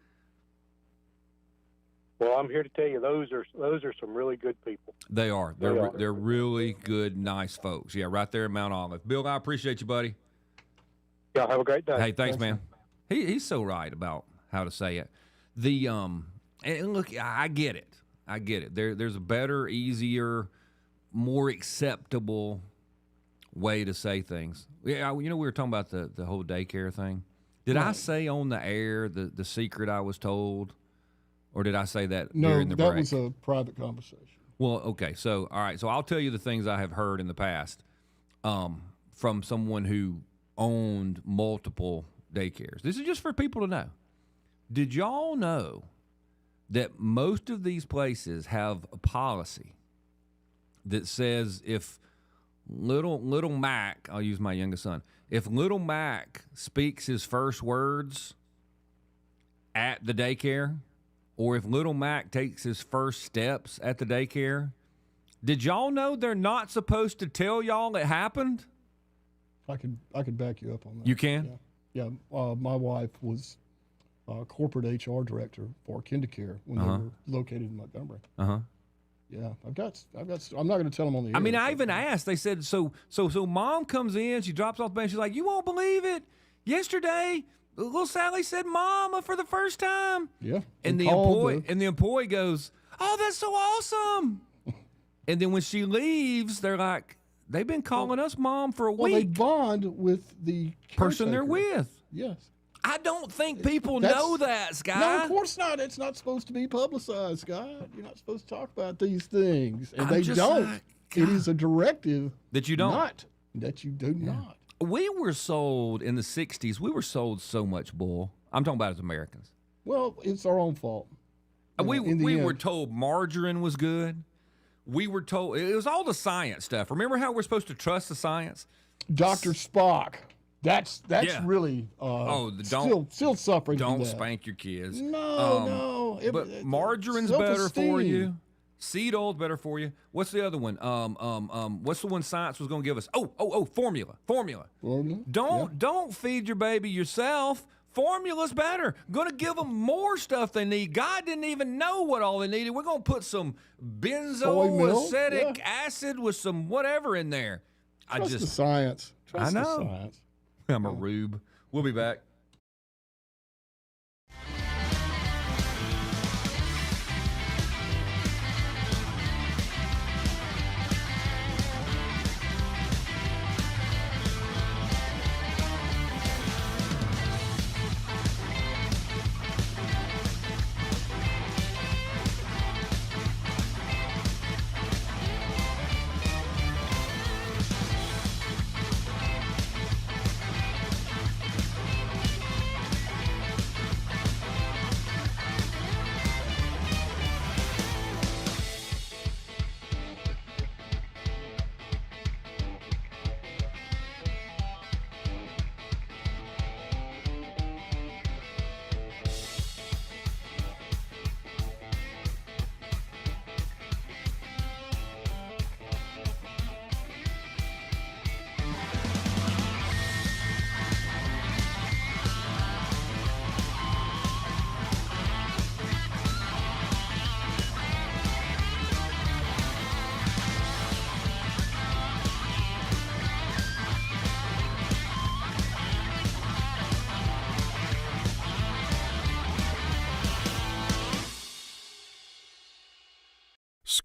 Well, I'm here to tell you those are some really good people. They are. They're really good, nice folks. Yeah, right there in Mount Olive. Bill, I appreciate you, buddy. Y'all have a great day. Hey, thanks, man. He's so right about how to say it. And look, I get it. I get it. There's a better, easier, more acceptable way to say things. Yeah, we were talking about the whole daycare thing. Did I say on the air the secret I was told? Or did I say that during the break? No, that was a private conversation. Well, okay. So, all right. So I'll tell you the things I have heard in the past from someone who owned multiple daycares. This is just for people to know. Did y'all know that most of these places have a policy that says if little Mac, I'll use my youngest son, if little Mac speaks his first words at the daycare, or if little Mac takes his first steps at the daycare, did y'all know they're not supposed to tell y'all it happened? I could back you up on that. You can? Yeah. My wife was corporate HR director for KinderCare when they were located in Montgomery. Yeah, I'm not going to tell them on the air. I mean, I even asked. They said, so mom comes in, she drops off the bench, she's like, you won't believe it. Yesterday, little Sally said mama for the first time. Yeah. And the employee goes, oh, that's so awesome. And then when she leaves, they're like, they've been calling us mom for a week. Well, they bond with the person they're caretaker. with. Yes. I don't think people know that, Sky. No, of course not. It's not supposed to be publicized, Scott. You're not supposed to talk about these things. And they don't. Like, it is a directive that you don't. That you do not. We were sold in the 60s. We were sold so much bull. I'm talking about as Americans. Well, it's our own fault. We were told margarine was good. We were told it was all the science stuff. Remember how we're supposed to trust the science? Dr. Spock. That's really still suffering. Don't spank your kids. No. But margarine's better for you. Seed oil's better for you. What's the other one? What's the one science was going to give us? Formula. Don't feed your baby yourself. Formula's better. Going to give them more stuff they need. God didn't even know what all they needed. We're going to put some benzoacetic acid with some whatever in there. Trust the science. I know. The science. I'm a rube. We'll be back.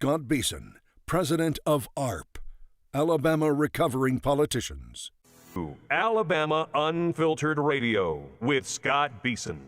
Scott Beason, president of ARP, Alabama Recovering Politicians. Alabama Unfiltered Radio with Scott Beason.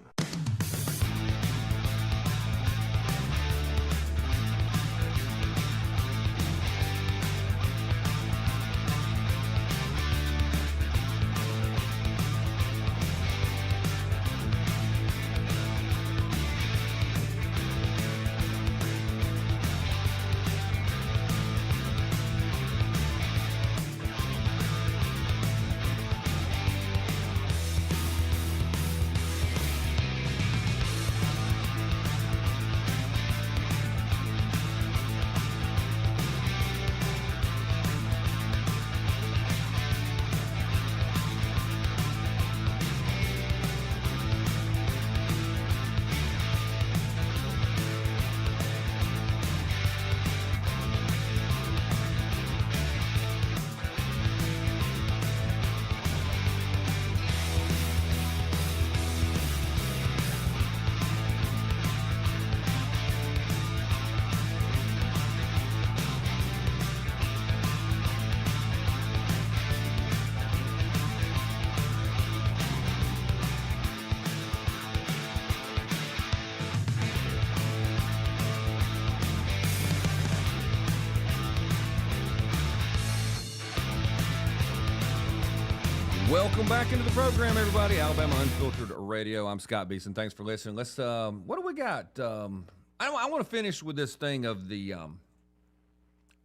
Welcome back into the program, everybody. Alabama Unfiltered Radio. I'm Scott Beason. Thanks for listening. Let's. What do we got? I want to finish with this thing of the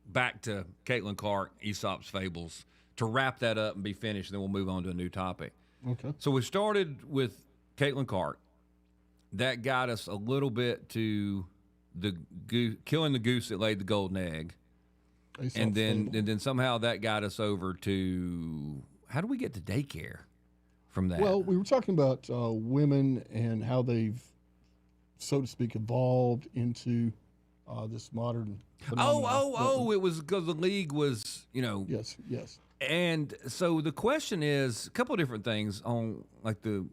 back to Caitlin Clark, Aesop's Fables, to wrap that up and be finished. And then we'll move on to a new topic. Okay. So we started with Caitlin Clark. That got us a little bit to the killing the goose that laid the golden egg, and then somehow that got us over to. How do we get to daycare from that? Well, we were talking about women and how they've, so to speak, evolved into this modern phenomenon. It was because the league was, Yes. And so the question is a couple of different things on like the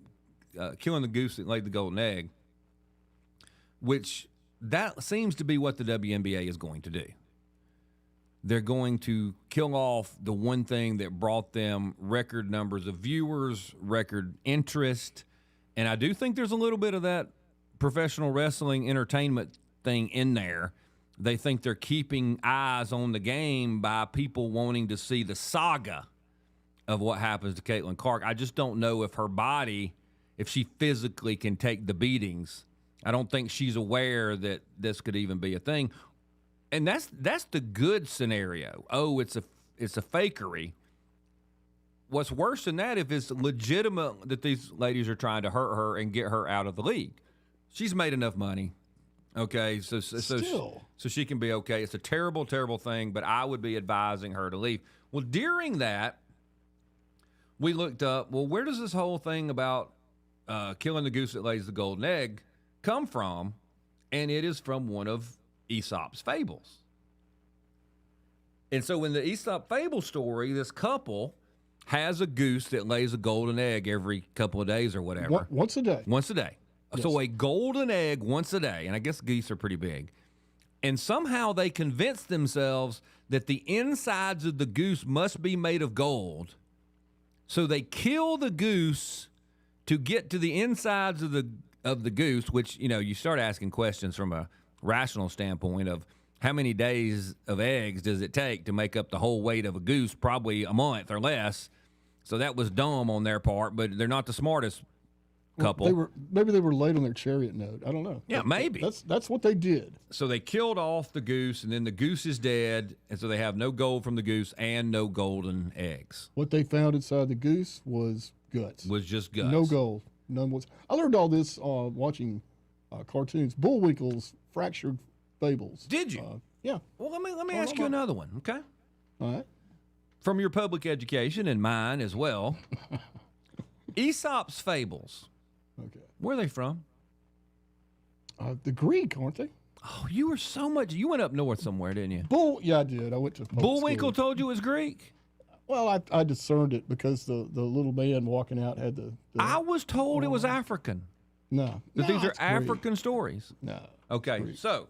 killing the goose that laid the golden egg, which that seems to be what the WNBA is going to do. They're going to kill off the one thing that brought them record numbers of viewers, record interest. And I do think there's a little bit of that professional wrestling entertainment thing in there. They think they're keeping eyes on the game by people wanting to see the saga of what happens to Caitlin Clark. I just don't know if her body, if she physically can take the beatings. I don't think she's aware that this could even be a thing. And that's the good scenario. Oh, it's a fakery. What's worse than that if it's legitimate that these ladies are trying to hurt her and get her out of the league. She's made enough money. Okay, so she can be okay. It's a terrible, terrible thing, but I would be advising her to leave. Well, during that, we looked up, well, where does this whole thing about killing the goose that lays the golden egg come from? And it is from one of Aesop's Fables. And so in the Aesop Fable story, this couple has a goose that lays a golden egg every couple of days or whatever. Once a day. Once a day. Yes. So a golden egg once a day, and I guess geese are pretty big. And somehow they convince themselves that the insides of the goose must be made of gold. So they kill the goose to get to the insides of the goose, which, you start asking questions from a rational standpoint of how many days of eggs does it take to make up the whole weight of a goose, probably a month or less. So that was dumb on their part, but they're not the smartest couple. Maybe they were late on their chariot note. I don't know. Yeah, maybe. That's what they did. So they killed off the goose, and then the goose is dead, and so they have no gold from the goose and no golden eggs. What they found inside the goose was guts. Was just guts. No gold. None was. I learned all this watching cartoons. Bullwinkle's Fractured Fables. Did you? Yeah. Well, let me ask you another one, okay? All right. From your public education and mine as well. Aesop's Fables. Okay. Where are they from? The Greek, aren't they? Oh, you went up north somewhere, didn't you? Yeah, I did. I went to public Bullwinkle school. told you it was Greek? Well, I discerned it because the little man walking out had the I was told it was African. No. That these are it's African stories. No. Okay, so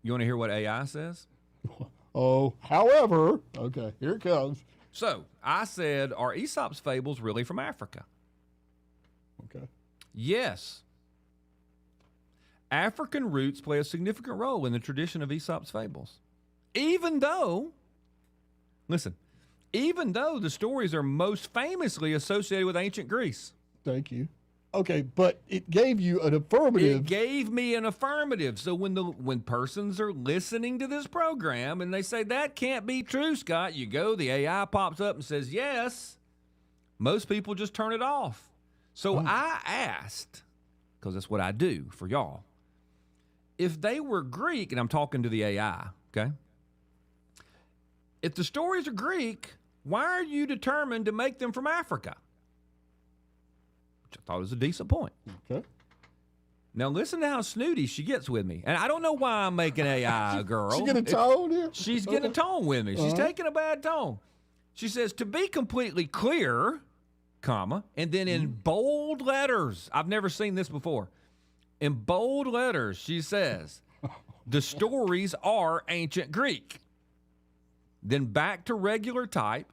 you want to hear what AI says? Oh, however, okay, here it comes. So I said, are Aesop's Fables really from Africa? Okay. Yes. African roots play a significant role in the tradition of Aesop's Fables. Even though the stories are most famously associated with ancient Greece. Thank you. Okay, but it gave you an affirmative. It gave me an affirmative. So when persons are listening to this program and they say, that can't be true, Scott, the AI pops up and says, yes. Most people just turn it off. So I asked, because that's what I do for y'all, if they were Greek, and I'm talking to the AI, okay? If the stories are Greek, why are you determined to make them from Africa? Which I thought was a decent point. Okay. Now listen to how snooty she gets with me. And I don't know why I'm making AI a girl. She get a tone here? She's getting a tone with me. She's taking a bad tone. She says, to be completely clear, comma, and then in bold letters, I've never seen this before. In bold letters, she says, the stories are ancient Greek. Then back to regular type,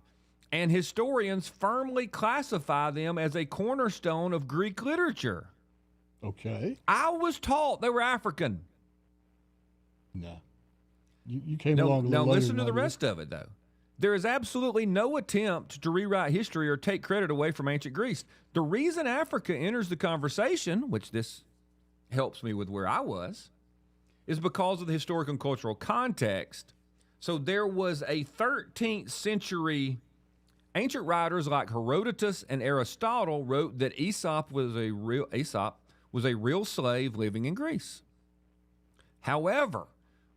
and historians firmly classify them as a cornerstone of Greek literature. Okay. I was taught they were African. No. You came along a little Now later listen to than the I did. rest of it, though. There is absolutely no attempt to rewrite history or take credit away from ancient Greece. The reason Africa enters the conversation, which this helps me with where I was, is because of the historical and cultural context. So there was a 13th century, ancient writers like Herodotus and Aristotle wrote that Aesop was a real slave living in Greece. However,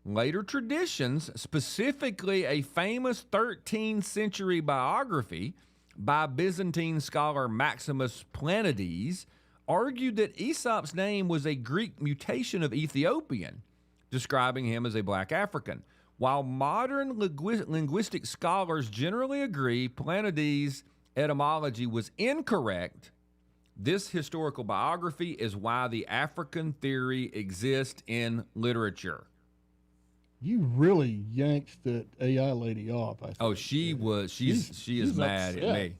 later traditions, specifically a famous 13th century biography by Byzantine scholar Maximus Planudes, argued that Aesop's name was a Greek mutation of Ethiopian, describing him as a black African. While modern linguistic scholars generally agree Planudes' etymology was incorrect, this historical biography is why the African theory exists in literature. You really yanked that AI lady off. I think. Oh, she is mad upset. at me.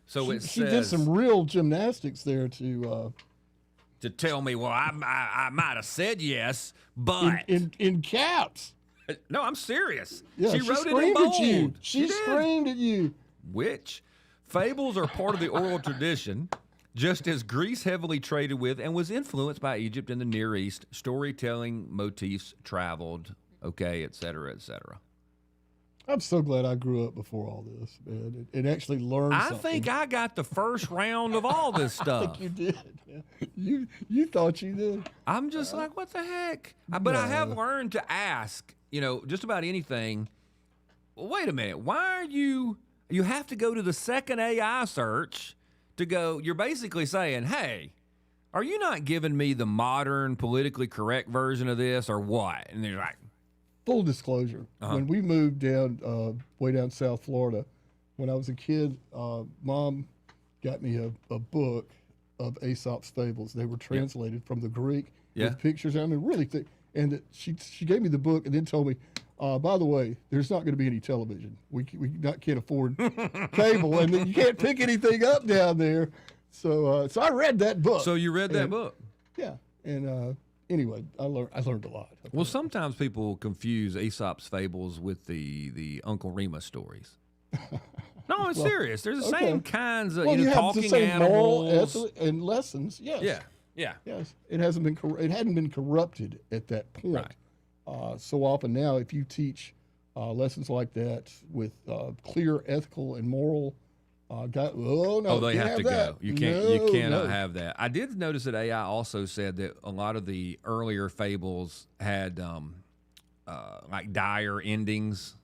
So She did some real gymnastics there to tell me, well, I might have said yes, but in caps. no, I'm serious. Yeah, she wrote it in screamed bold. at you. She did. screamed at you. Which fables are part of the oral tradition, just as Greece heavily traded with and was influenced by Egypt and the Near East. Storytelling motifs traveled, et cetera, et cetera. I'm so glad I grew up before all this, man. It actually learned I something. think I got the first round of all this stuff. I think you did. Yeah. You thought you did. I'm just like, what the heck? But I have learned to ask, just about anything. Wait a minute. Why are you have to go to the second AI search to go, you're basically saying, hey, are you not giving me the modern, politically correct version of this or what? And they're like, Full disclosure, when we moved down, way down South Florida, when I was a kid, Mom got me a book of Aesop's Fables. They were translated from the Greek with pictures. I mean, really thick. And she gave me the book and then told me, by the way, there's not going to be any television. We can't afford cable, and you can't pick anything up down there. So I read that book. so you read that book? Yeah, and anyway, I learned a lot. Well, sometimes people confuse Aesop's Fables with the Uncle Remus stories. No, I'm serious. There's the same kinds of you have talking the same animals moral and lessons. Yes. Yeah. Yes. It hadn't been corrupted at that point. Right. So often now, if you teach lessons like that with clear ethical and moral, they have to that. go. You cannot have that. I did notice that AI also said that a lot of the earlier fables had like dire endings.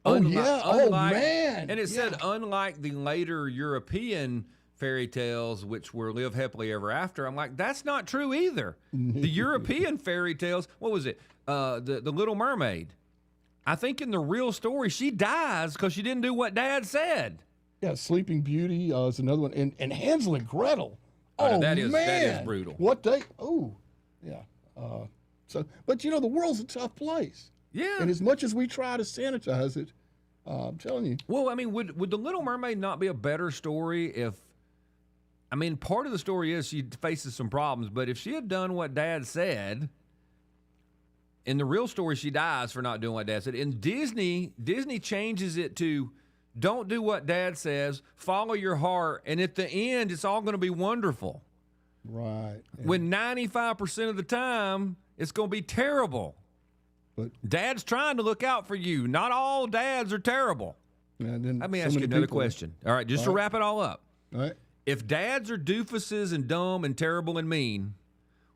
Man. And it said unlike the later European fairy tales, which were live happily ever after. I'm like, that's not true either. The European fairy tales, what was it? The Little Mermaid. I think in the real story, she dies because she didn't do what Dad said. Yeah, Sleeping Beauty is another one, and Hansel and Gretel. That is brutal. But the world's a tough place. Yeah. And as much as we try to sanitize it, I'm telling you. Well, I mean, would The Little Mermaid not be a better story if, I mean, part of the story is she faces some problems, but if she had done what Dad said, in the real story, she dies for not doing what Dad said. In Disney changes it to, don't do what Dad says, follow your heart, and at the end, it's all going to be wonderful. Right. Yeah. When 95% of the time, it's going to be terrible. But Dad's trying to look out for you. Not all dads are terrible. Then Let me ask you another question. All right, just to wrap it all up. All right. If dads are doofuses and dumb and terrible and mean,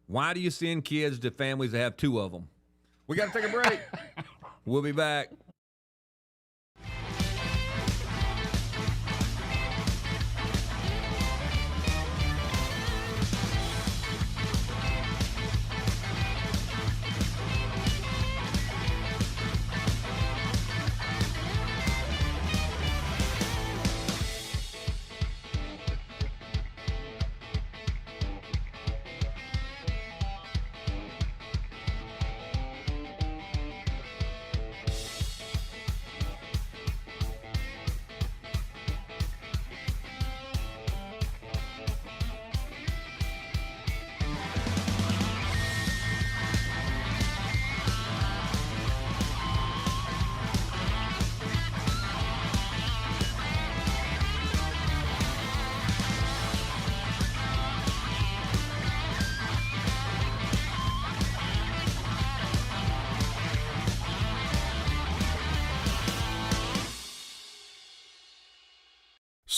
why do you send kids to families that have two of them? We got to take a break. We'll be back.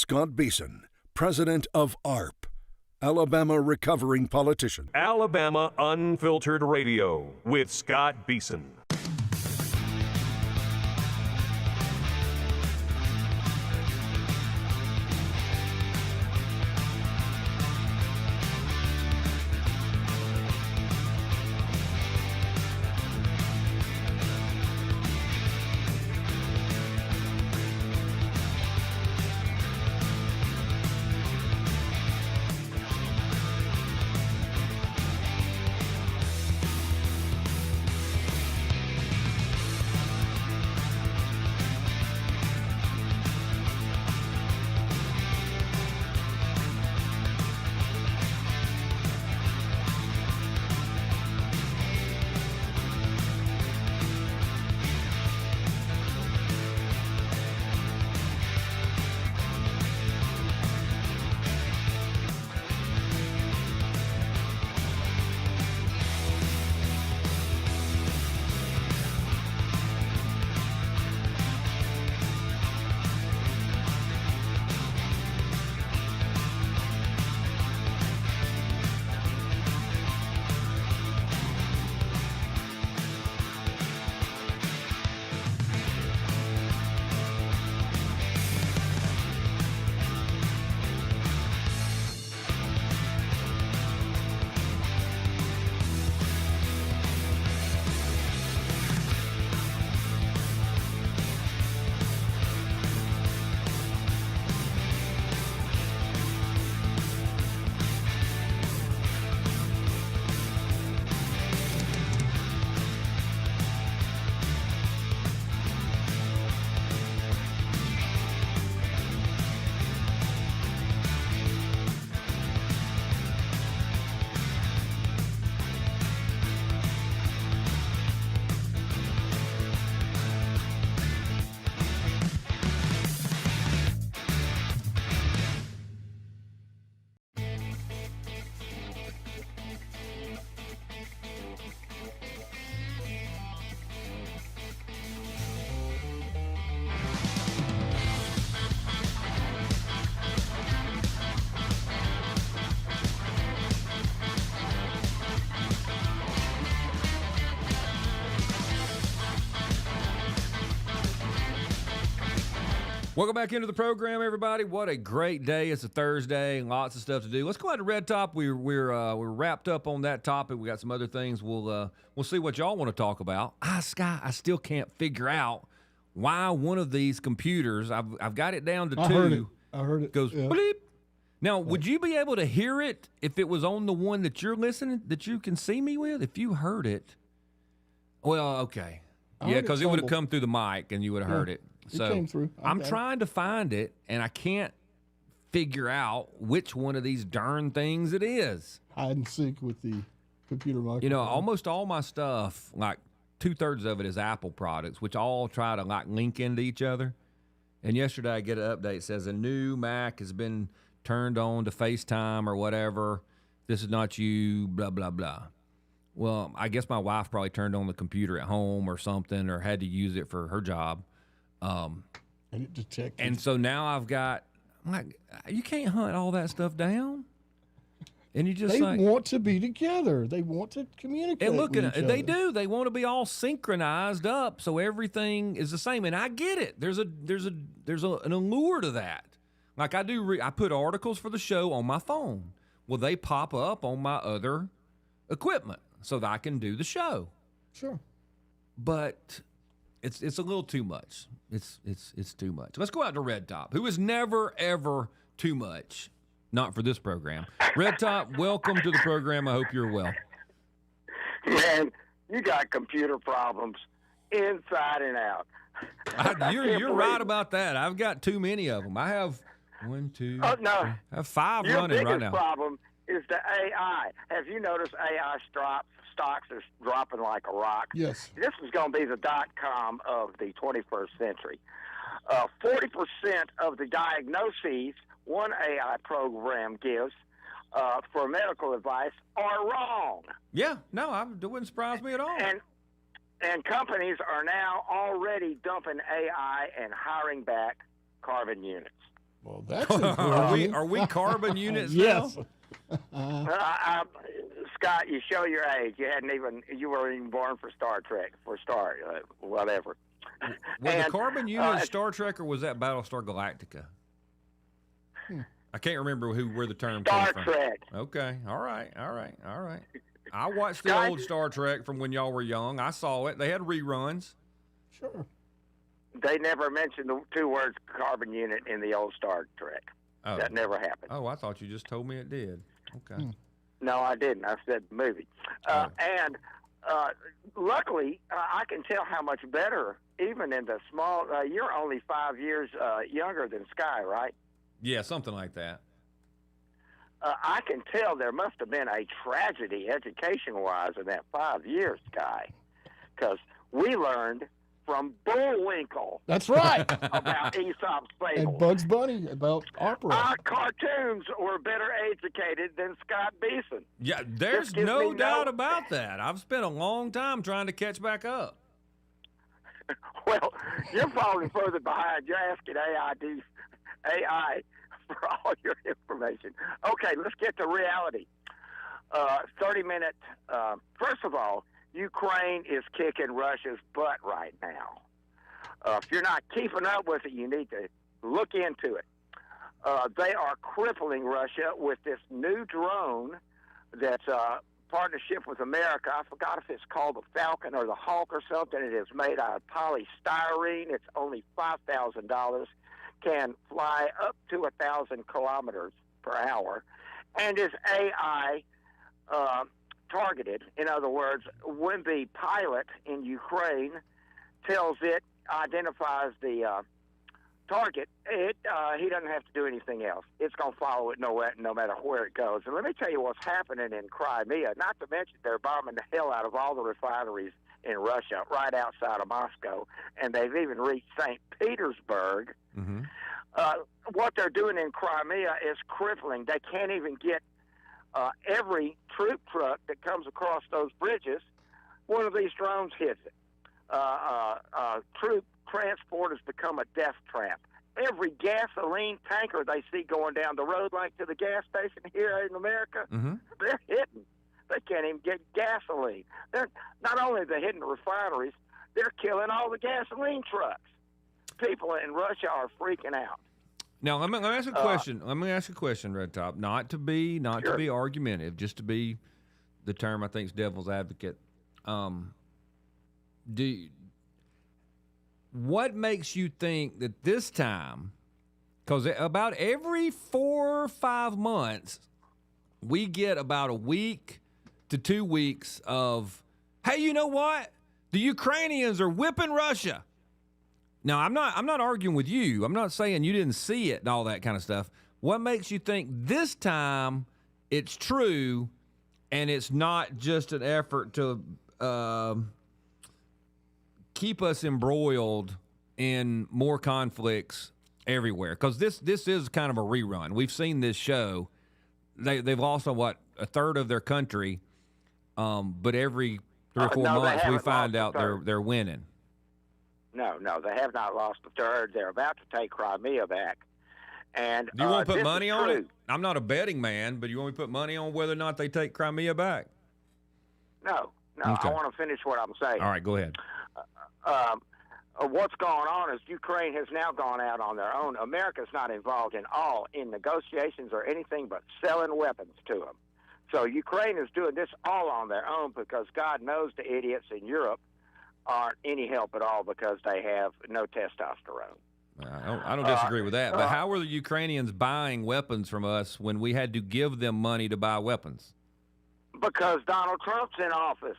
Scott Beason, president of ARP, Alabama Recovering Politician. Alabama Unfiltered Radio with Scott Beason. Welcome back into the program, everybody. What a great day. It's a Thursday, lots of stuff to do. Let's go out to Red Top. We're wrapped up on that topic. We got some other things. We'll see what y'all want to talk about. Scott, I still can't figure out why one of these computers, I've got it down to two. I heard it. Goes bleep. Now, would you be able to hear it if it was on the one that you're listening, that you can see me with? If you heard it, well, okay. Yeah, because it would have come through the mic and you would have heard it. So it came through. I'm trying to find it, and I can't figure out which one of these darn things it is. Hide and seek with the computer microphone. You know, almost all my stuff, like 2/3 of it is Apple products, which all try to like link into each other. And yesterday I get an update that says a new Mac has been turned on to FaceTime or whatever. This is not you, blah, blah, blah. Well, I guess my wife probably turned on the computer at home or something, or had to use it for her job. And it detected. And so now I've got, I'm like, you can't hunt all that stuff down. And you just they like, want to be together. They want to communicate. and look with at each it. They other. do. They want to be all synchronized up so everything is the same. And I get it. There's an allure to that. Like I do. I put articles for the show on my phone. Well, they pop up on my other equipment so that I can do the show. Sure. But it's a little too much. It's too much. Let's go out to Red Top, who is never ever too much. Not for this program. Red Top, welcome to the program. I hope you're well. Man, you got computer problems inside and out. You're right about that. I've got too many of them. I have one, two. Oh no, three, I have 5 your running right biggest now. problem is the AI. Have you noticed AI stocks are dropping like a rock? Yes. This is going to be the .com of the 21st century. 40% of the diagnoses one AI program gives for medical advice are wrong. Yeah, no, it wouldn't surprise me at all. And companies are now already dumping AI and hiring back carbon units. Well, that's encouraging. Are we carbon units Yes. now? Scott, you show your age. You weren't even born for Star Trek, whatever. Was And, the carbon unit Star Trek or was that Battlestar Galactica? I can't remember where the term came Star from. Trek. Okay. All right. I watched the old Star Trek from when y'all were young. I saw it. They had reruns. Sure. They never mentioned the two words carbon unit in the old Star Trek. Oh. That never happened. Oh, I thought you just told me it did. Okay. No, I didn't. I said movie. And luckily, I can tell how much better, even in the small, you're only 5 years younger than Sky, right? Yeah, something like that. I can tell there must have been a tragedy education-wise in that 5 years, Sky, because we learned from Bullwinkle. That's right. About Aesop's And Fable. Bugs Bunny about opera. Our cartoons were better educated than Scott Beason. Yeah, there's gives no me doubt no- about that. I've spent a long time trying to catch back up. Well, you're falling further behind. You're asking AI for all your information. Okay, let's get to reality. 30-minute. First of all, Ukraine is kicking Russia's butt right now. If you're not keeping up with it, you need to look into it. They are crippling Russia with this new drone that's a partnership with America. I forgot if it's called the Falcon or the Hawk or something. It is made out of polystyrene. It's only $5,000. Can fly up to 1,000 kilometers per hour, and is AI targeted. In other words, when the pilot in Ukraine identifies the target, he doesn't have to do anything else. It's going to follow it no matter where it goes. And let me tell you what's happening in Crimea. Not to mention they're bombing the hell out of all the refineries in Russia right outside of Moscow, and they've even reached St. Petersburg. Mm-hmm. What they're doing in Crimea is crippling. They can't even get every troop truck that comes across those bridges. One of these drones hits it. Troop transport has become a death trap. Every gasoline tanker they see going down the road, like to the gas station here in America, they're hitting. They can't even get gasoline. They're not only they're hitting the refineries, they're killing all the gasoline trucks. People in Russia are freaking out. Now let me ask a question. Let me ask a question, Red Top. Not to be argumentative, just to be the term I think is devil's advocate. What makes you think that this time? Because about every 4 or 5 months, we get about a week to 2 weeks of, hey, you know what? The Ukrainians are whipping Russia. Now, I'm not arguing with you. I'm not saying you didn't see it and all that kind of stuff. What makes you think this time it's true and it's not just an effort to keep us embroiled in more conflicts everywhere? Because this is kind of a rerun. We've seen this show. They've lost a third of their country, but every 3 or 4 months we find out they're winning. No, they have not lost a third. They're about to take Crimea back. And do you want to put money on it? I'm not a betting man, but you want me to put money on whether or not they take Crimea back? No. Okay. I want to finish what I'm saying. All right, go ahead. What's going on is Ukraine has now gone out on their own. America's not involved in negotiations or anything but selling weapons to them. So Ukraine is doing this all on their own because God knows the idiots in Europe aren't any help at all because they have no testosterone. I don't disagree with that. But how were the Ukrainians buying weapons from us when we had to give them money to buy weapons? Because Donald Trump's in office.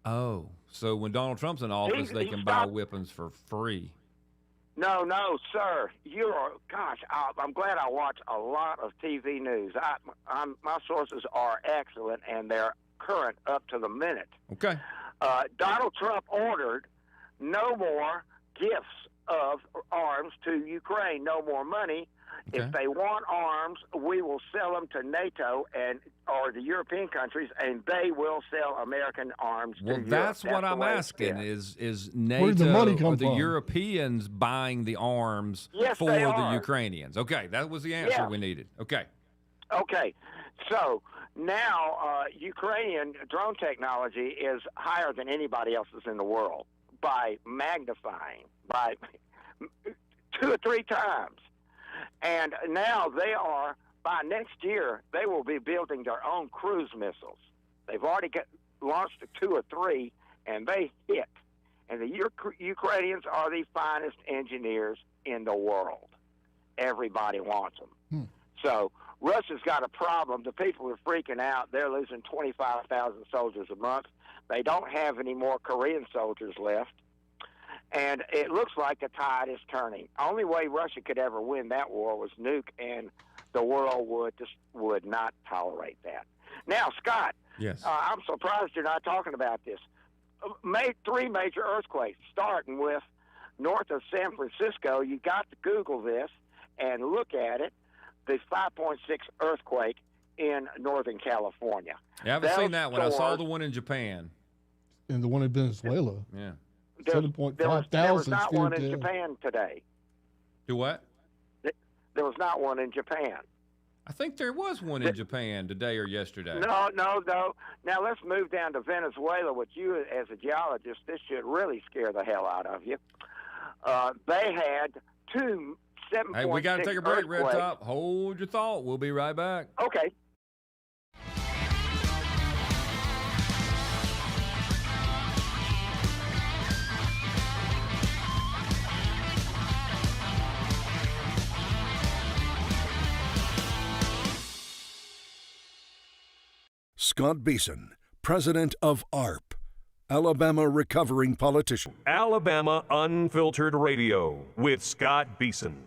Oh, so when Donald Trump's in office, they can buy weapons for free. No, sir. I'm glad I watch a lot of TV news. My sources are excellent, and they're current up to the minute. Okay. Donald Trump ordered no more gifts of arms to Ukraine, no more money, Okay. If they want arms, we will sell them to NATO or the European countries, and they will sell American arms Well, to Europe. that's what the I'm way it's asking. been. Is Where did the money NATO come or the from? Europeans buying the arms Yes, for they the are. Ukrainians? Okay, that was the answer Yeah. we needed. Okay. Okay, so now Ukrainian drone technology is higher than anybody else's in the world by magnifying by 2 or 3 times. And now by next year, they will be building their own cruise missiles. They've already launched 2 or 3, and they hit. And the Ukrainians are the finest engineers in the world. Everybody wants them. So Russia's got a problem. The people are freaking out. They're losing 25,000 soldiers a month. They don't have any more Korean soldiers left. And it looks like the tide is turning. Only way Russia could ever win that war was nuke, and the world would not tolerate that. Now, Scott, Yes. I'm surprised you're not talking about this. 3 major earthquakes, starting with north of San Francisco. You got to Google this and look at it. The 5.6 earthquake in Northern California. Yeah, I haven't seen that one. I saw stores- the one in Japan. And the one in Venezuela. Yeah. 7.5 there was thousand not one in feared down. Japan today. Do what? There was not one in Japan. I think there was one in Japan today or yesterday. No. Now let's move down to Venezuela. With you as a geologist, this should really scare the hell out of you. They had 2 7.6 Hey, we got to take a break, Red earthquakes. Top. Hold your thought. We'll be right back. Okay. Scott Beason, president of ARP, Alabama Recovering Politician. Alabama Unfiltered Radio with Scott Beason.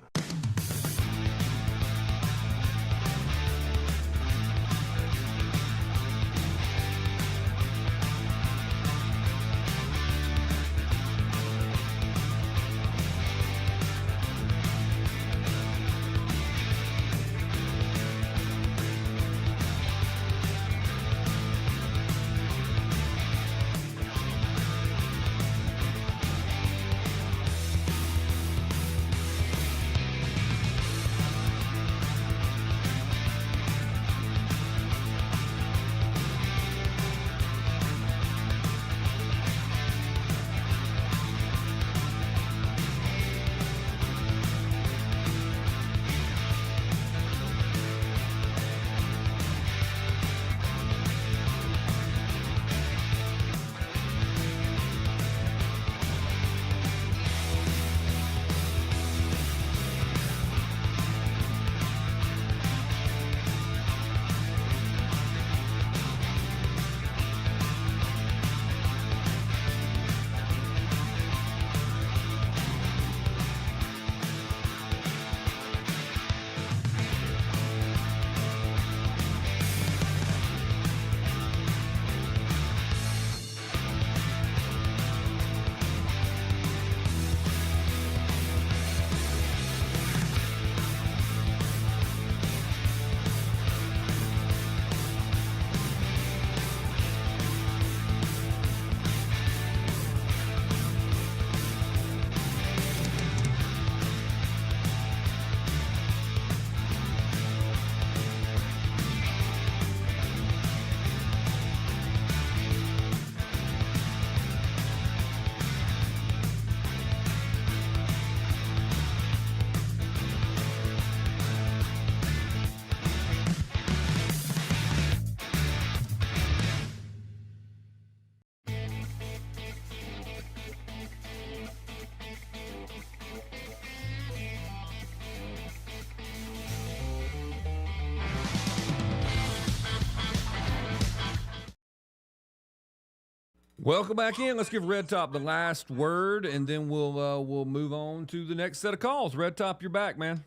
Welcome back in. Let's give Red Top the last word, and then we'll move on to the next set of calls. Red Top, you're back, man.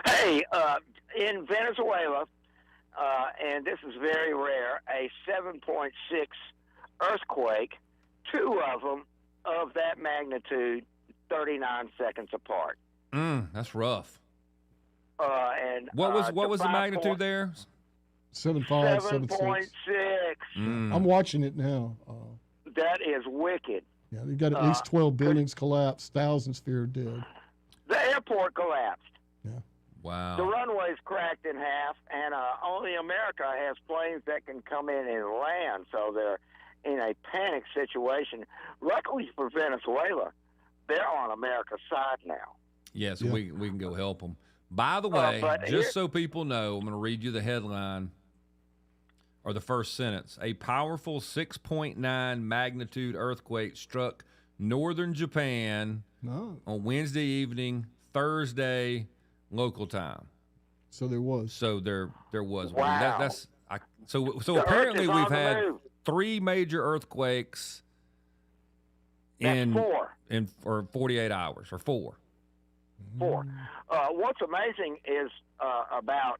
Hey, in Venezuela, and this is very rare, a 7.6 earthquake, 2 of them of that magnitude, 39 seconds apart. That's rough. And What was the 5 magnitude point- there? 7.5, 7.6. 7.6. I'm watching it now. That is wicked. Yeah, they've got at least 12 buildings collapsed, thousands feared dead. The airport collapsed. Yeah. Wow. The runway's cracked in half, and only America has planes that can come in and land, so they're in a panic situation. Luckily for Venezuela, they're on America's side now. Yes, Yeah. we can go help them. By the way, but just so people know, I'm going to read you the headline or the first sentence. A powerful 6.9 magnitude earthquake struck northern Japan No. on Wednesday evening, Thursday local time. So there was. So there was one. Wow. So The apparently Earth is we've on the had move. 3 major earthquakes That's 4. in 48 hours or 4. 4. What's amazing is about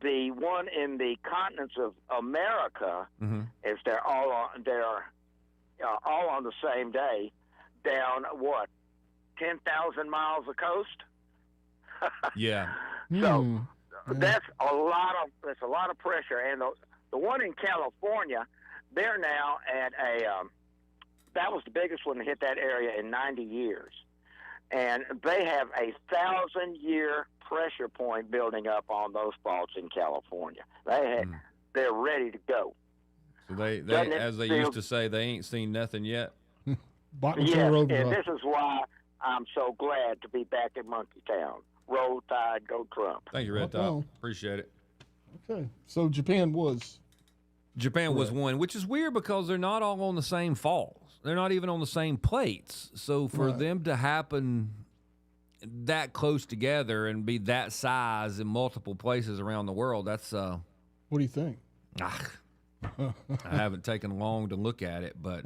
the one in the continents of America is they're all on the same day, down 10,000 miles of coast. Yeah. So that's a lot of pressure, and the one in California, they're now at that was the biggest one to hit that area in 90 years, and they have a 1,000-year pressure point building up on those faults in California. They're ready to go. So they as they feel- used to say, they ain't seen nothing yet. Bottom Yes, over. and this is why I'm so glad to be back in Monkey Town. Roll Tide, go Trump. Thank you, Red Rock Top. on. Appreciate it. Okay. So Japan was. Japan was one, which is weird because they're not all on the same faults. They're not even on the same plates. So for Right. them to happen that close together and be that size in multiple places around the world, that's What do you think? I haven't taken long to look at it, but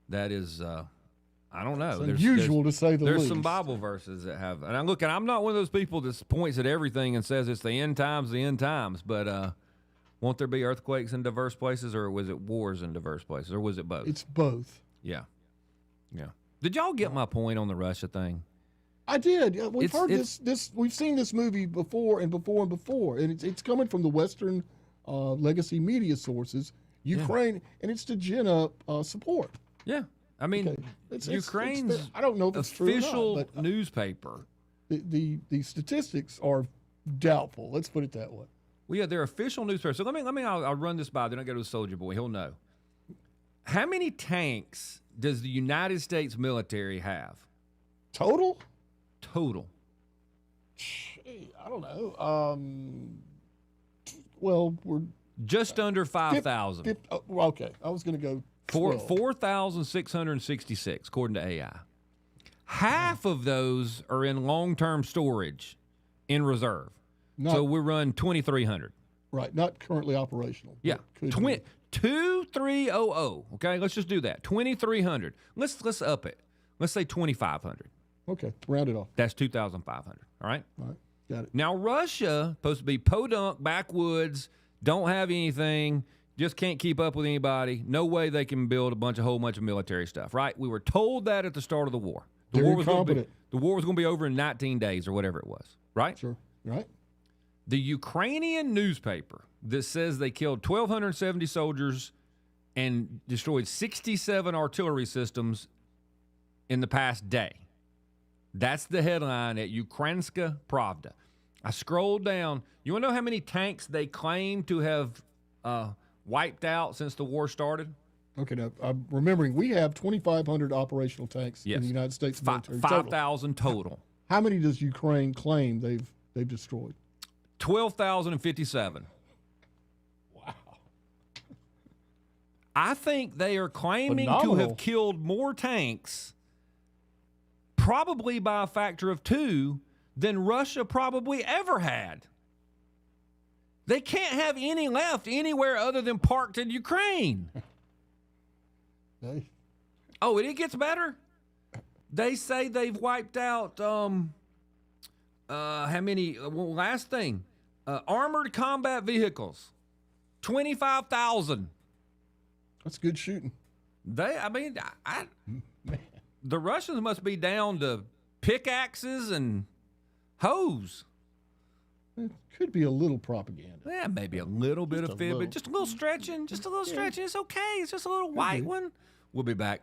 that is I don't know. It's unusual to say the There's least. some Bible verses that have, and I'm not one of those people that points at everything and says it's the end times, but won't there be earthquakes in diverse places, or was it wars in diverse places, or was it both? It's both. Yeah. Did y'all get my point on the Russia thing? I did. Yeah, we've heard It's- this. We've seen this movie before, and it's coming from the Western legacy media sources, Ukraine, and it's to gin up support. Yeah. I mean, Okay. It's Ukraine's I don't know if it's official true or not, newspaper. but the statistics are doubtful. Let's put it that way. Well, yeah, their official newspaper. So I'll run this by. Then I go to the Soldier Boy. He'll know. How many tanks does the United States military have Total? total? I don't know. Well, we're Just under 5,000. okay. I was going to go 12. 4,666, according to AI. Half of those are in long-term storage in reserve. So we run 2,300. Right, not currently operational. Yeah, but could be. 2,300. Okay, let's just do that. 2,300. Let's up it. Let's say 2,500. Okay, round it off. That's 2,500. All right. All right, got it. Now Russia supposed to be podunk, backwoods, don't have anything, just can't keep up with anybody. No way they can build a whole bunch of military stuff. Right? We were told that at the start of the war. The Very war was gonna be- competent. the war was going to be over in 19 days or whatever it was. Right? Sure. Right. The Ukrainian newspaper that says they killed 1,270 soldiers and destroyed 67 artillery systems in the past day. That's the headline at Ukrainska Pravda. I scrolled down. You want to know how many tanks they claim to have wiped out since the war started? Okay, now I'm remembering we have 2,500 operational tanks Yes. in the United States military. total. 5,000 total. How many does Ukraine claim they've destroyed? 12,057. Wow. I think they are claiming to Phenomenal. have killed more tanks, probably by a factor of 2, than Russia probably ever had. They can't have any left anywhere other than parked in Ukraine. Hey, Oh, and it gets better. They say they've wiped out how many? Last thing, armored combat vehicles, 25,000. that's good shooting. The Russians must be down to pickaxes and hoes. It could be a little propaganda. Yeah, maybe a little bit Just of a little. fibbing, just a little stretching, just a little stretching. It's okay. It's just a little white be. one. We'll be back.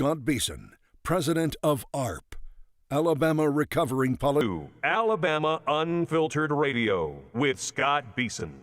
Scott Beason, president of ARP, Alabama Recovering Politics. Alabama Unfiltered Radio with Scott Beason.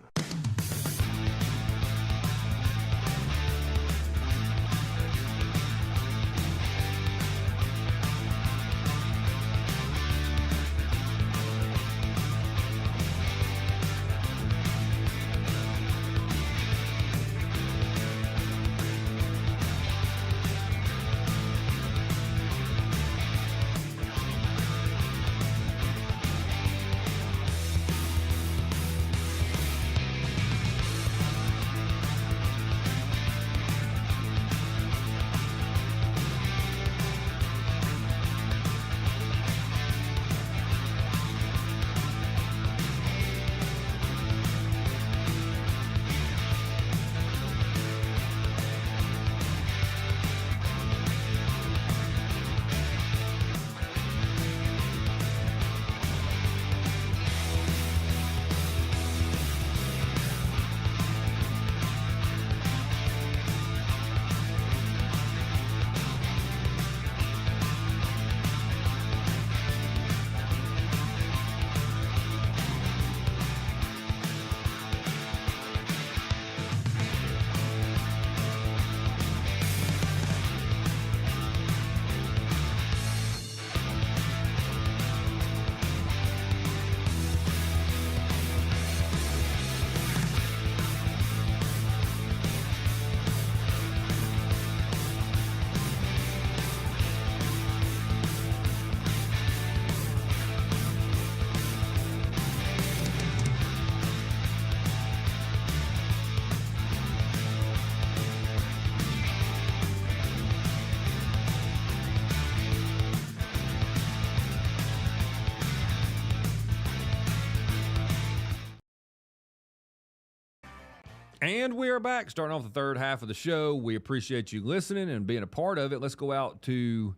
And we are back, starting off the third half of the show. We appreciate you listening and being a part of it. Let's go out to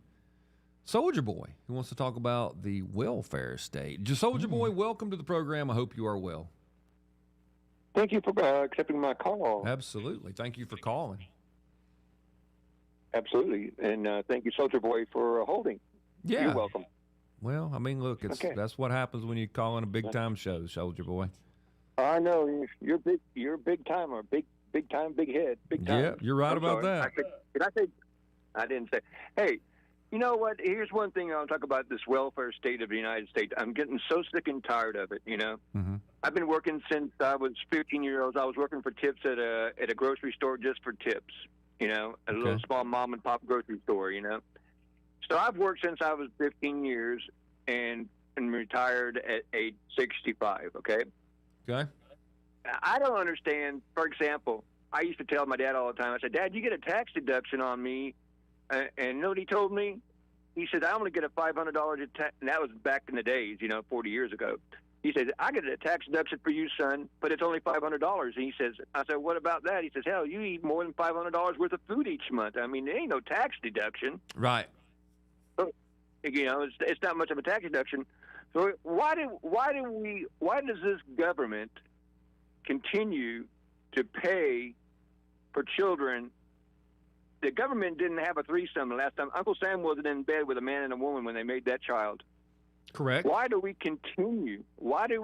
Soldier Boy, who wants to talk about the welfare state. Soldier Boy, welcome to the program. I hope you are well. Thank you for accepting my call. Absolutely. Thank you for calling. Absolutely. And thank you, Soldier Boy, for holding. Yeah. You're welcome. Well, I mean, look, that's what happens when you call in a big-time show, Soldier Boy. I know. You're big. You're a big timer. Big time, big head. Big time. Yeah, you're right about that. Did I say? I didn't say. Hey, you know what? Here's one thing I'll talk about this welfare state of the United States. I'm getting so sick and tired of it, you know. Mm-hmm. I've been working since I was 15 years old. I was working for tips at a grocery store just for tips, you know, a little small mom and pop grocery store, you know. So I've worked since I was 15 years and retired at age 65, okay? Okay. I don't understand. For example, I used to tell my dad all the time, I said, Dad, you get a tax deduction on me. And you know what he told me? He said, I only get a $500 tax. And that was back in the days, you know, 40 years ago. He said, I get a tax deduction for you, son, but it's only $500. And he says, I said, what about that? He says, hell, you eat more than $500 worth of food each month. I mean, there ain't no tax deduction. Right. So, you know, it's not much of a tax deduction. So why does this government continue to pay for children? The government didn't have a threesome the last time. Uncle Sam wasn't in bed with a man and a woman when they made that child. Correct. Why do we continue to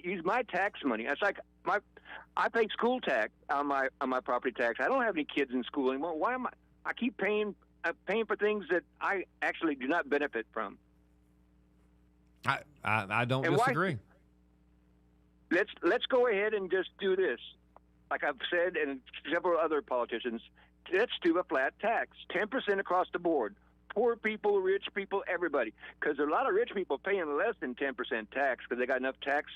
use my tax money? It's like I pay school tax on my property tax. I don't have any kids in school anymore. Why am I keep paying for things that I actually do not benefit from? I don't disagree. Let's go ahead and just do this. Like I've said, and several other politicians, let's do a flat tax, 10% across the board. Poor people, rich people, everybody. Because there are a lot of rich people paying less than 10% tax because they got enough tax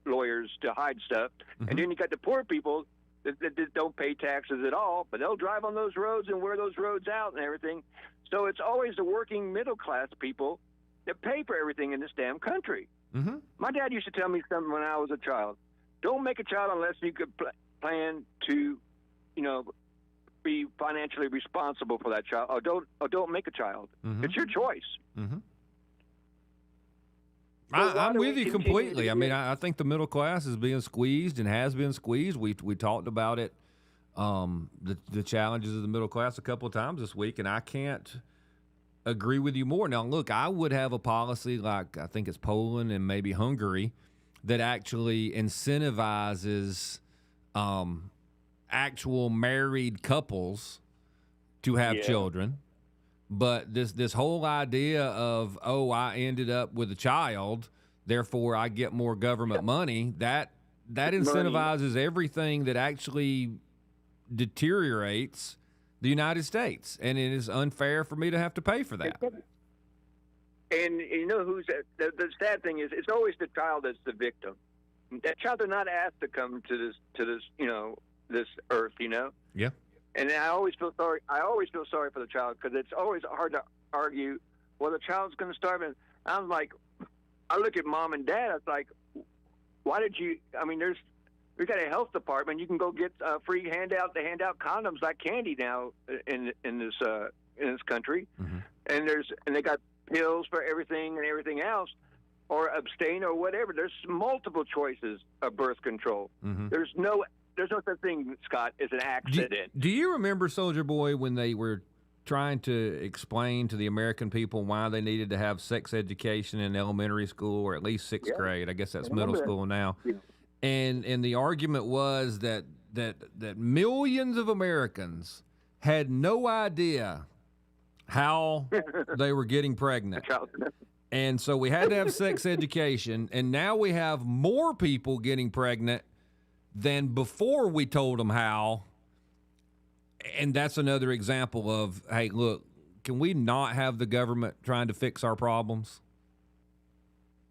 lawyers to hide stuff. Mm-hmm. And then you got the poor people that don't pay taxes at all, but they'll drive on those roads and wear those roads out and everything. So it's always the working middle-class people that pay for everything in this damn country. Mm-hmm. My dad used to tell me something when I was a child. Don't make a child unless you could plan to, you know, be financially responsible for that child. Or don't make a child. Mm-hmm. It's your choice. Mm-hmm. So I'm with you completely. I mean, I think the middle class is being squeezed and has been squeezed. We talked about it, the challenges of the middle class a couple of times this week, and I can't agree with you more. Now, look, I would have a policy like I think it's Poland and maybe Hungary that actually incentivizes actual married couples to have children. But this whole idea of, I ended up with a child, therefore I get more government money, that incentivizes everything that actually deteriorates the United States. And it is unfair for me to have to pay for that. And you know the sad thing is, it's always the child that's the victim. That child is not asked to come to this this earth, you know. Yeah. And I always feel sorry. I always feel sorry for the child because it's always hard to argue. Well, the child's going to starve, and I'm like, I look at mom and dad. It's like, why did you? I mean, we got a health department. You can go get free they hand out condoms like candy now in this country, mm-hmm. and they got pills for everything and everything else, or abstain or whatever. There's multiple choices of birth control. Mm-hmm. There's no such thing, Scott, as an accident. Do you remember, Soldier Boy, when they were trying to explain to the American people why they needed to have sex education in elementary school, or at least sixth grade? I guess that's middle school now. Yeah. And the argument was that millions of Americans had no idea how they were getting pregnant. And so we had to have sex education, and now we have more people getting pregnant than before we told them how. And that's another example of, hey, look, can we not have the government trying to fix our problems?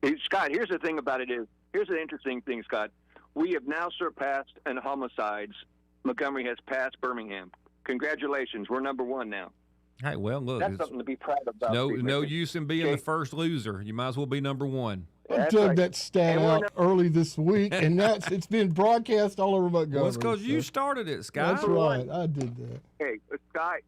Hey, Scott, here's the thing about it is, here's an interesting thing, Scott. We have now surpassed in homicides. Montgomery has passed Birmingham. Congratulations. We're number one now. Hey, well, look. That's something to be proud about. No use in being the first loser. You might as well be number one. I That's dug right. that stat And we're out early this week, and it's been broadcast all over Montgomery. Well, it's because you so- started it, Sky. That's right. I did that. Hey,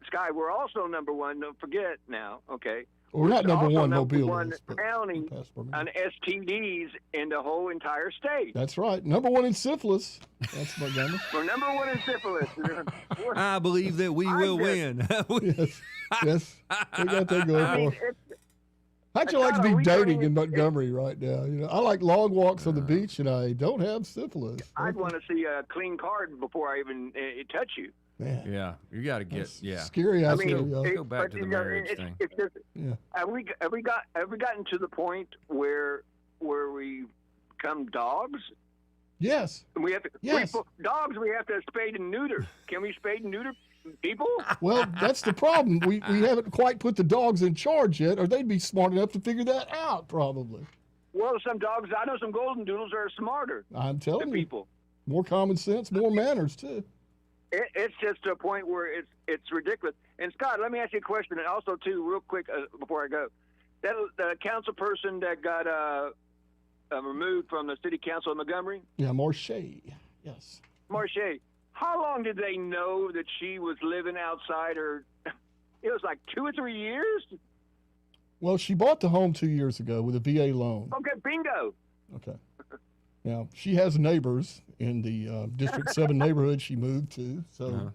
Sky, we're also number one. Don't forget now, okay? Well, we're not number also one number Mobile one is, but county we passed Birmingham. on STDs in the whole entire state. That's right. Number one in syphilis. That's Montgomery. We're number one in syphilis. I believe that we will win. Yes. Yes. We got that going I mean, for us. it's, How'd you like to Scott, are be we going dating in in- Montgomery right now? You know, I like long walks on the beach, and I don't have syphilis. I'd want to see a clean card before I even touch you. Man, Yeah, you got to get. that's Yeah, scary. I mean, y'all. go back to the marriage it's, thing. It's just, Yeah. have we gotten to the point where we become dogs? Yes. We have to, Yes. dogs. We have to spade and neuter. Can we spade and neuter people? Well, that's the problem. We haven't quite put the dogs in charge yet, or they'd be smart enough to figure that out, probably. Well, some dogs. I know some golden doodles are smarter I'm than telling you. people. More common sense, more manners, too. It's just to a point where it's ridiculous. And Scott, let me ask you a question, and also too, real quick before I go, that the council person that got removed from the city council in Montgomery, Yeah, Marche. Yes. Marche. How long did they know that she was living outside her? It was like 2 or 3 years. Well, she bought the home 2 years ago with a VA loan. Okay, bingo. Okay. Now, she has neighbors in the District 7 neighborhood she moved to, so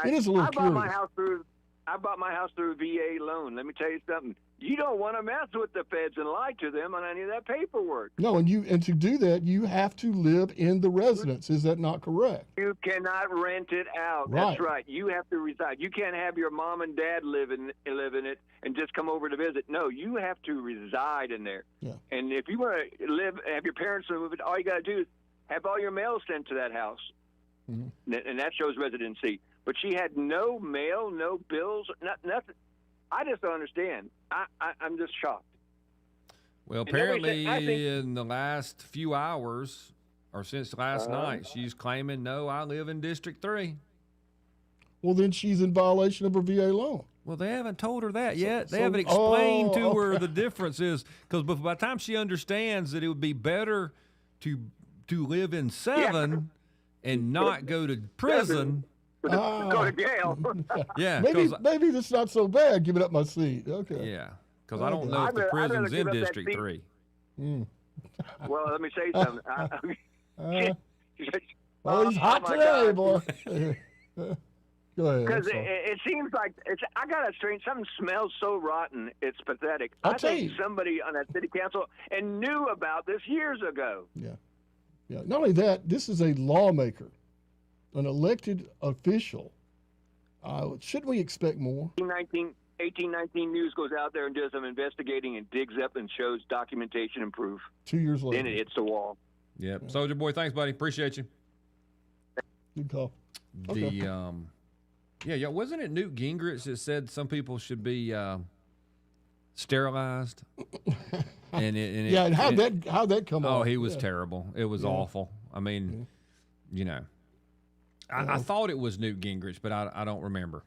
it is a little I bought my curious. house through VA loan. Let me tell you something. You don't want to mess with the feds and lie to them on any of that paperwork. No, and to do that, you have to live in the residence. Is that not correct? You cannot rent it out. Right. That's right. You have to reside. You can't have your mom and dad live in it and just come over to visit. No, you have to reside in there. Yeah. And if you want to have your parents move it, all you got to do is have all your mail sent to that house, and that shows residency. But she had no mail, no bills, nothing. I just don't understand. I'm just shocked. Well, And apparently, I think- in the last few hours or since last night, she's claiming, no, I live in District 3. Well, then she's in violation of her VA loan. Well, they haven't told her that yet. They so- haven't explained to oh, her okay. the difference is because by the time she understands that it would be better to live in 7 and not go to prison. Go to jail. Yeah, Maybe that's not so bad, giving up my seat. Okay. yeah, because I don't know if I'd the rather prison's give in up that District seat. 3. Well, let me say something. Oh, he's hot Oh, my today, God. boy. Go ahead. Because I'm sorry. it seems like I got a strange. Something smells so rotten. It's pathetic. I'll I tell think you. somebody on that city council and knew about this years ago. Yeah. Not only that, this is a lawmaker, an elected official. Shouldn't we expect more? 1819 News goes out there and does some investigating and digs up and shows documentation and proof. 2 years later. Then it hits the wall. Yep. Soldier Boy, thanks, buddy. Appreciate you. Good call. Yeah, wasn't it Newt Gingrich that said some people should be sterilized? And how'd that come Oh, off? he was Yeah. terrible. It was awful. I mean, I thought it was Newt Gingrich, but I don't remember.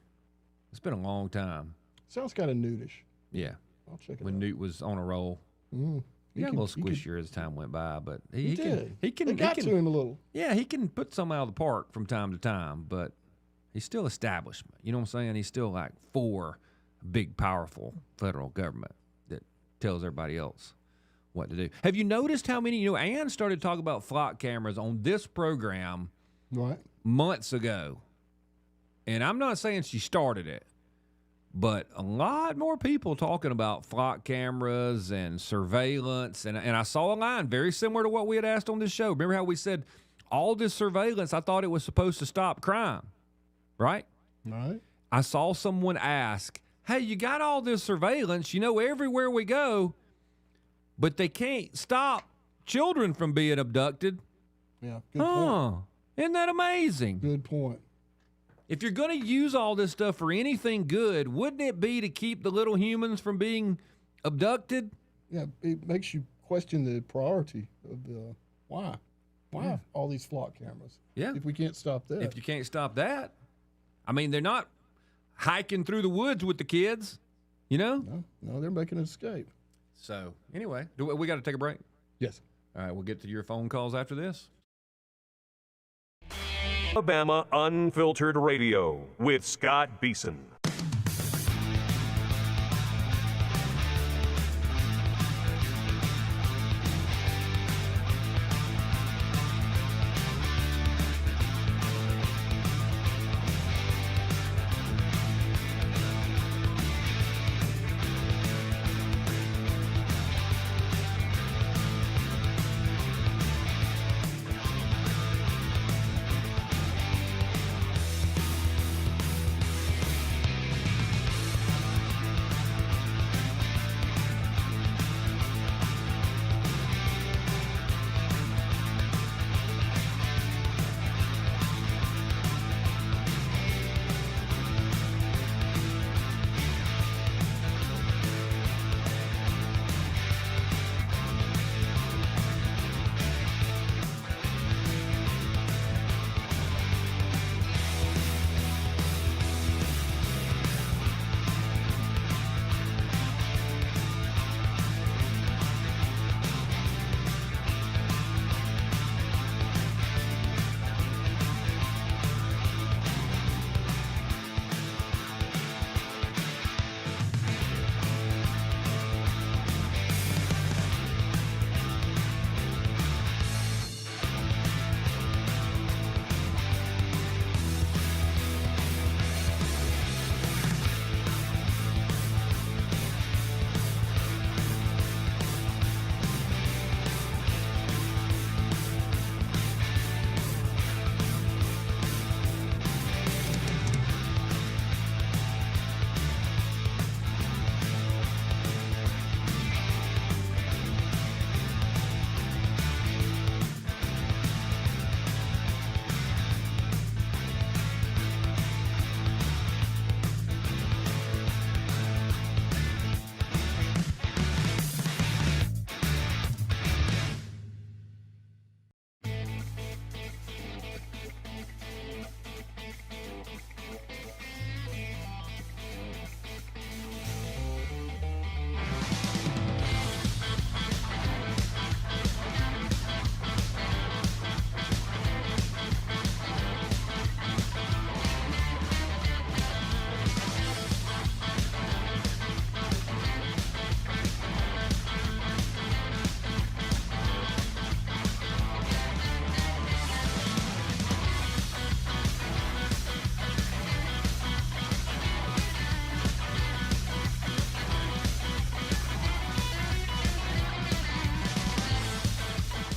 It's been a long time. Sounds kind of nudish. Yeah, I'll check it when out. Newt was on a roll. He got a little squishier as time went by, but he can. It got to him a little. Yeah, he can put some out of the park from time to time, but he's still establishment. You know what I'm saying? He's still like for a big, powerful federal government that tells everybody else what to do. Have you noticed how many? Ann started talking about flock cameras on this program Right. months ago, and I'm not saying she started it, but a lot more people talking about flock cameras and surveillance. And I saw a line very similar to what we had asked on this show. Remember how we said all this surveillance, I thought it was supposed to stop crime, right? Right. I saw someone ask, hey, you got all this surveillance, everywhere we go, but they can't stop children from being abducted. Yeah. Good point. Isn't that amazing? Good point. If you're going to use all this stuff for anything good, wouldn't it be to keep the little humans from being abducted? Yeah. It makes you question the priority of why all these flock cameras. Yeah. If we can't stop that. If you can't stop that. I mean, they're not hiking through the woods with the kids, No, they're making an escape. So, anyway, we got to take a break. Yes. All right, we'll get to your phone calls after this. Alabama Unfiltered Radio with Scott Beason.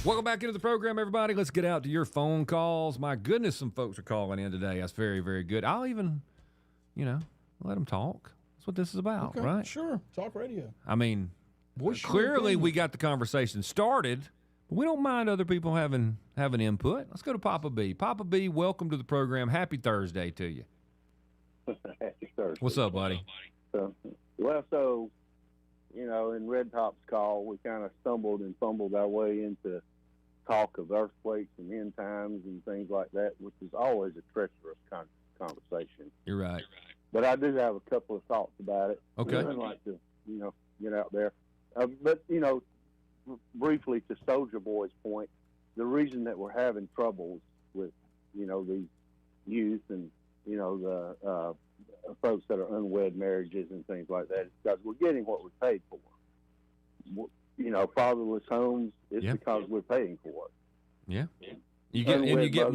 Welcome back into the program, everybody. Let's get out to your phone calls. My goodness, some folks are calling in today. That's very, very good. I'll even, let them talk. That's what this is about, Okay, right? sure. Talk radio. I mean, Voice your clearly opinion. we got the conversation started, but we don't mind other people having input. Let's go to Papa B. Papa B, welcome to the program. Happy Thursday to you. Happy Thursday. What's up, buddy? So, in Red Top's call, we kind of stumbled and fumbled our way into talk of earthquakes and end times and things like that, which is always a treacherous conversation. You're right. But I do have a couple of thoughts about it. Okay. I'd like to, get out there. Briefly to Soldier Boy's point, the reason that we're having troubles with, these youth and, the folks that are unwed marriages and things like that is because we're getting what we paid for. Fatherless homes, it's because we're paying for it. Yeah. You get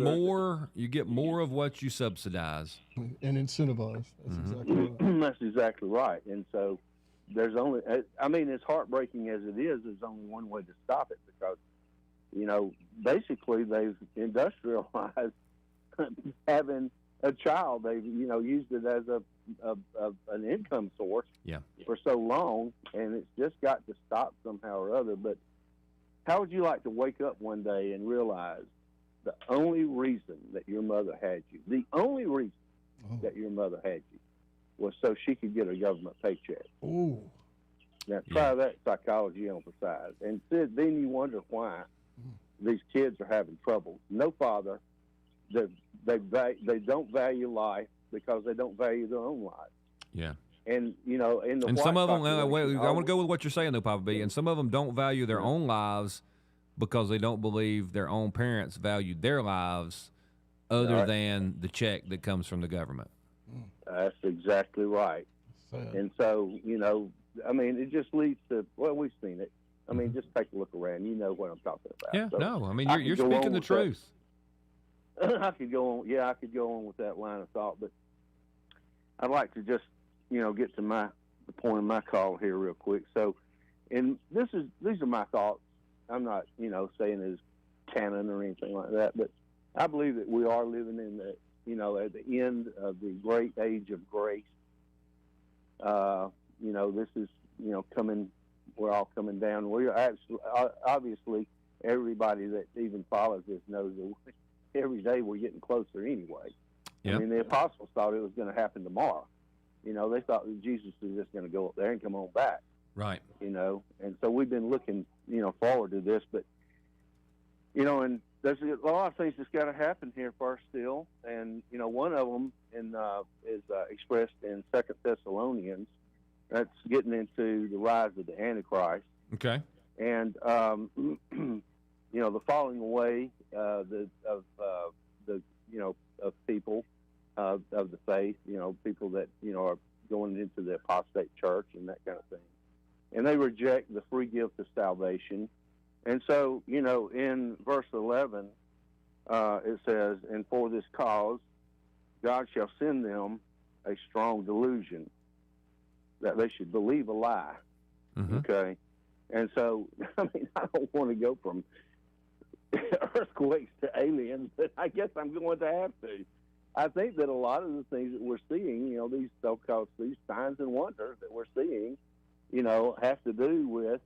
more of what you subsidize. And incentivize. That's exactly right. That's exactly right. And so there's only, as heartbreaking as it is, there's only one way to stop it because, basically they've industrialized having a child. They've, used it as an income source for so long, and it's just got to stop somehow or other. But how would you like to wake up one day and realize the only reason that your mother had you, that your mother had you, was so she could get a government paycheck? Ooh. Now try that psychology on the side, and then you wonder why these kids are having trouble. No father, they don't value life because they don't value their own life. Yeah. And in the and some of them, I population, want to go with what you're saying though, Papa B. And some of them don't value their own lives because they don't believe their own parents valued their lives other than the check that comes from the government. That's exactly right. Sad. And so, I mean, it just leads to, well, we've seen it. I mean, just take a look around. You know what I'm talking about. Yeah, So no, I mean, I you're could go speaking on the with that. truth. I could go on. Yeah, I could go on with that line of thought, but I'd like to just, get to the point of my call here real quick. So, and these are my thoughts. I'm not, saying it's canon or anything like that, but I believe that we are living in the, at the end of the great age of grace. This is, coming. We're all coming down. We're actually, obviously, everybody that even follows this knows that every day we're getting closer anyway. Yep. I mean, the apostles thought it was going to happen tomorrow. They thought that Jesus was just going to go up there and come on back. Right. And so we've been looking, forward to this, but, and there's a lot of things that's got to happen here first still. And, one of them is expressed in 2 Thessalonians. That's getting into the rise of the Antichrist. Okay. And, the falling away of people of the faith, people that, are going into the apostate church and that kind of thing. And they reject the free gift of salvation. And so, in verse 11, it says, "And for this cause, God shall send them a strong delusion, that they should believe a lie." Mm-hmm. Okay? And so, I mean, I don't want to go from earthquakes to aliens, but I guess I'm going to have to. I think that a lot of the things that we're seeing, these so-called these signs and wonders that we're seeing, have to do with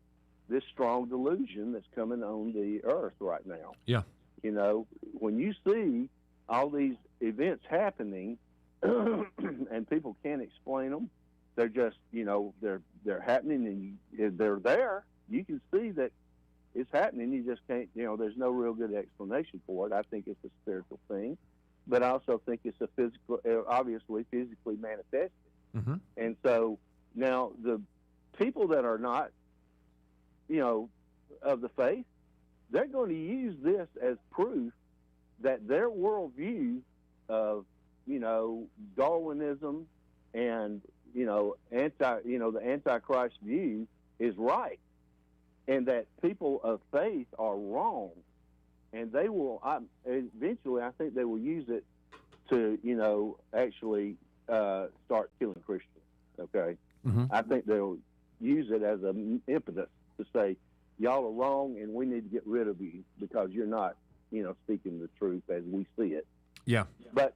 this strong delusion that's coming on the earth right now. Yeah. When you see all these events happening and people can't explain them, they're just, they're happening and they're there. You can see that it's happening. You just can't, there's no real good explanation for it. I think it's a spiritual thing, but I also think it's a physical, obviously physically manifested. Mm-hmm. And so now the people that are not, of the faith, they're going to use this as proof that their worldview of, Darwinism and, the Antichrist view is right, and that people of faith are wrong. And they will, eventually, I think they will use it to, actually start killing Christians, okay? Mm-hmm. I think they'll use it as an impetus to say, y'all are wrong and we need to get rid of you because you're not, speaking the truth as we see it. Yeah. But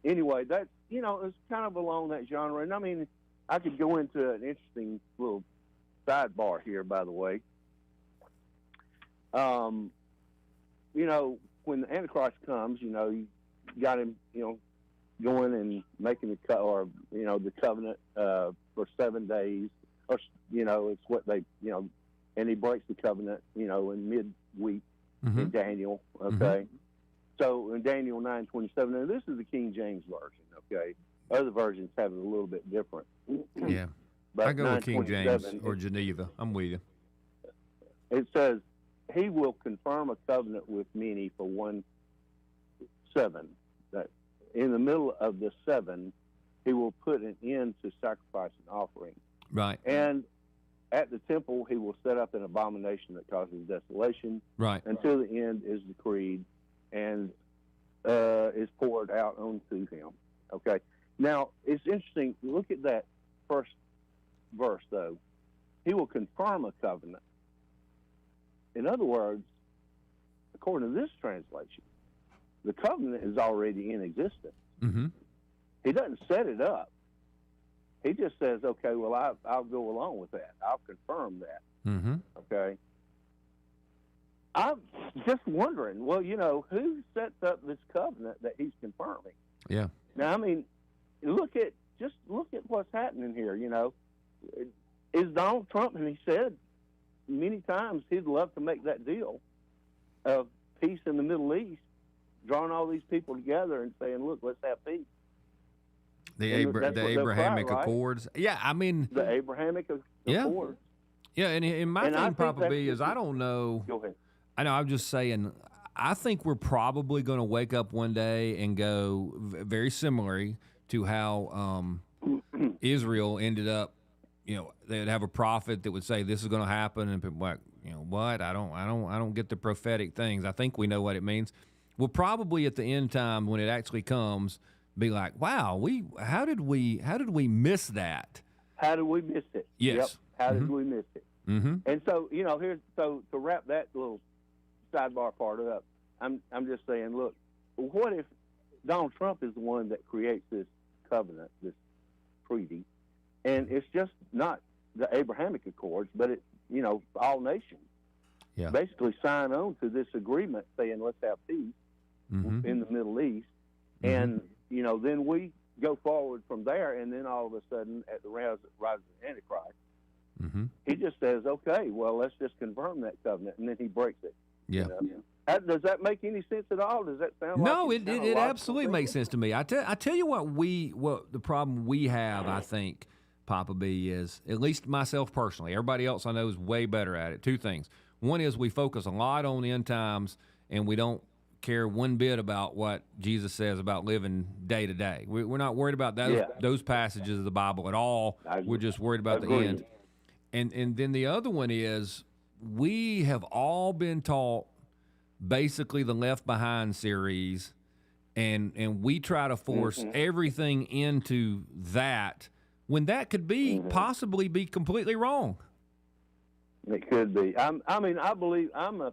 anyway, that's, it's kind of along that genre. And I mean, I could go into an interesting little sidebar here, by the way. When the Antichrist comes, you got him, going and making the covenant for 7 days, or it's what they, and he breaks the covenant, in midweek Mm-hmm. in Daniel. Okay, Mm-hmm. So in Daniel 9:27, and this is the King James version. Okay, other versions have it a little bit different. Yeah, but I go with King James 9:27, or Geneva. I'm with you. It says, "He will confirm a covenant with many for 1/7. That in the middle of the 7, he will put an end to sacrifice and offering. Right. And at the temple, he will set up an abomination that causes desolation. Right. Until the end is decreed and is poured out onto him." Okay. Now, it's interesting. Look at that first verse, though. He will confirm a covenant. In other words, according to this translation, the covenant is already in existence. Mm-hmm. He doesn't set it up. He just says, okay, well, I'll go along with that. I'll confirm that. Mm-hmm. Okay. I'm just wondering, well, who sets up this covenant that he's confirming? Yeah. Now, I mean, look at what's happening here. Is Donald Trump, and he said many times he'd love to make that deal of peace in the Middle East, drawing all these people together and saying, look, let's have peace. The And that's what they'll Abrahamic cry, right? Accords. Yeah, I mean. The Abrahamic Accords. Yeah, and my thing probably is I don't know. Go ahead. I know. I'm just saying. I think we're probably going to wake up one day and go very similarly to how Israel ended up. You know, they'd have a prophet that would say this is going to happen, and people like, you know, what? I don't get the prophetic things. I think we know what it means. We'll probably at the end time when it actually comes be like, wow, how did we miss that? How did we miss it? Yes. Yep. How did we miss it? Mm-hmm. And so, you know, so to wrap that little sidebar part up, I'm just saying, look, what if Donald Trump is the one that creates this covenant, this treaty, and it's just not the Abrahamic Accords, but it's, you know, all nations basically sign on to this agreement saying let's have peace in the Middle East, and you know, then we go forward from there, and then all of a sudden at the rise of the Antichrist, he just says, okay, well, let's just confirm that covenant, and then he breaks it. Yeah. You know? Does that make any sense at all? Does that sound no, like it absolutely makes sense to me. I tell you what the problem we have, I think, Papa B, is, at least myself personally, everybody else I know is way better at it. Two things. One is we focus a lot on the end times, and we don't care one bit about what Jesus says about living day to day. We're not worried about those passages of the Bible at all. We're just worried about the end. And then the other one is we have all been taught basically the Left Behind series, and we try to force everything into that when that could be possibly be completely wrong. It could be. I mean, I believe I'm a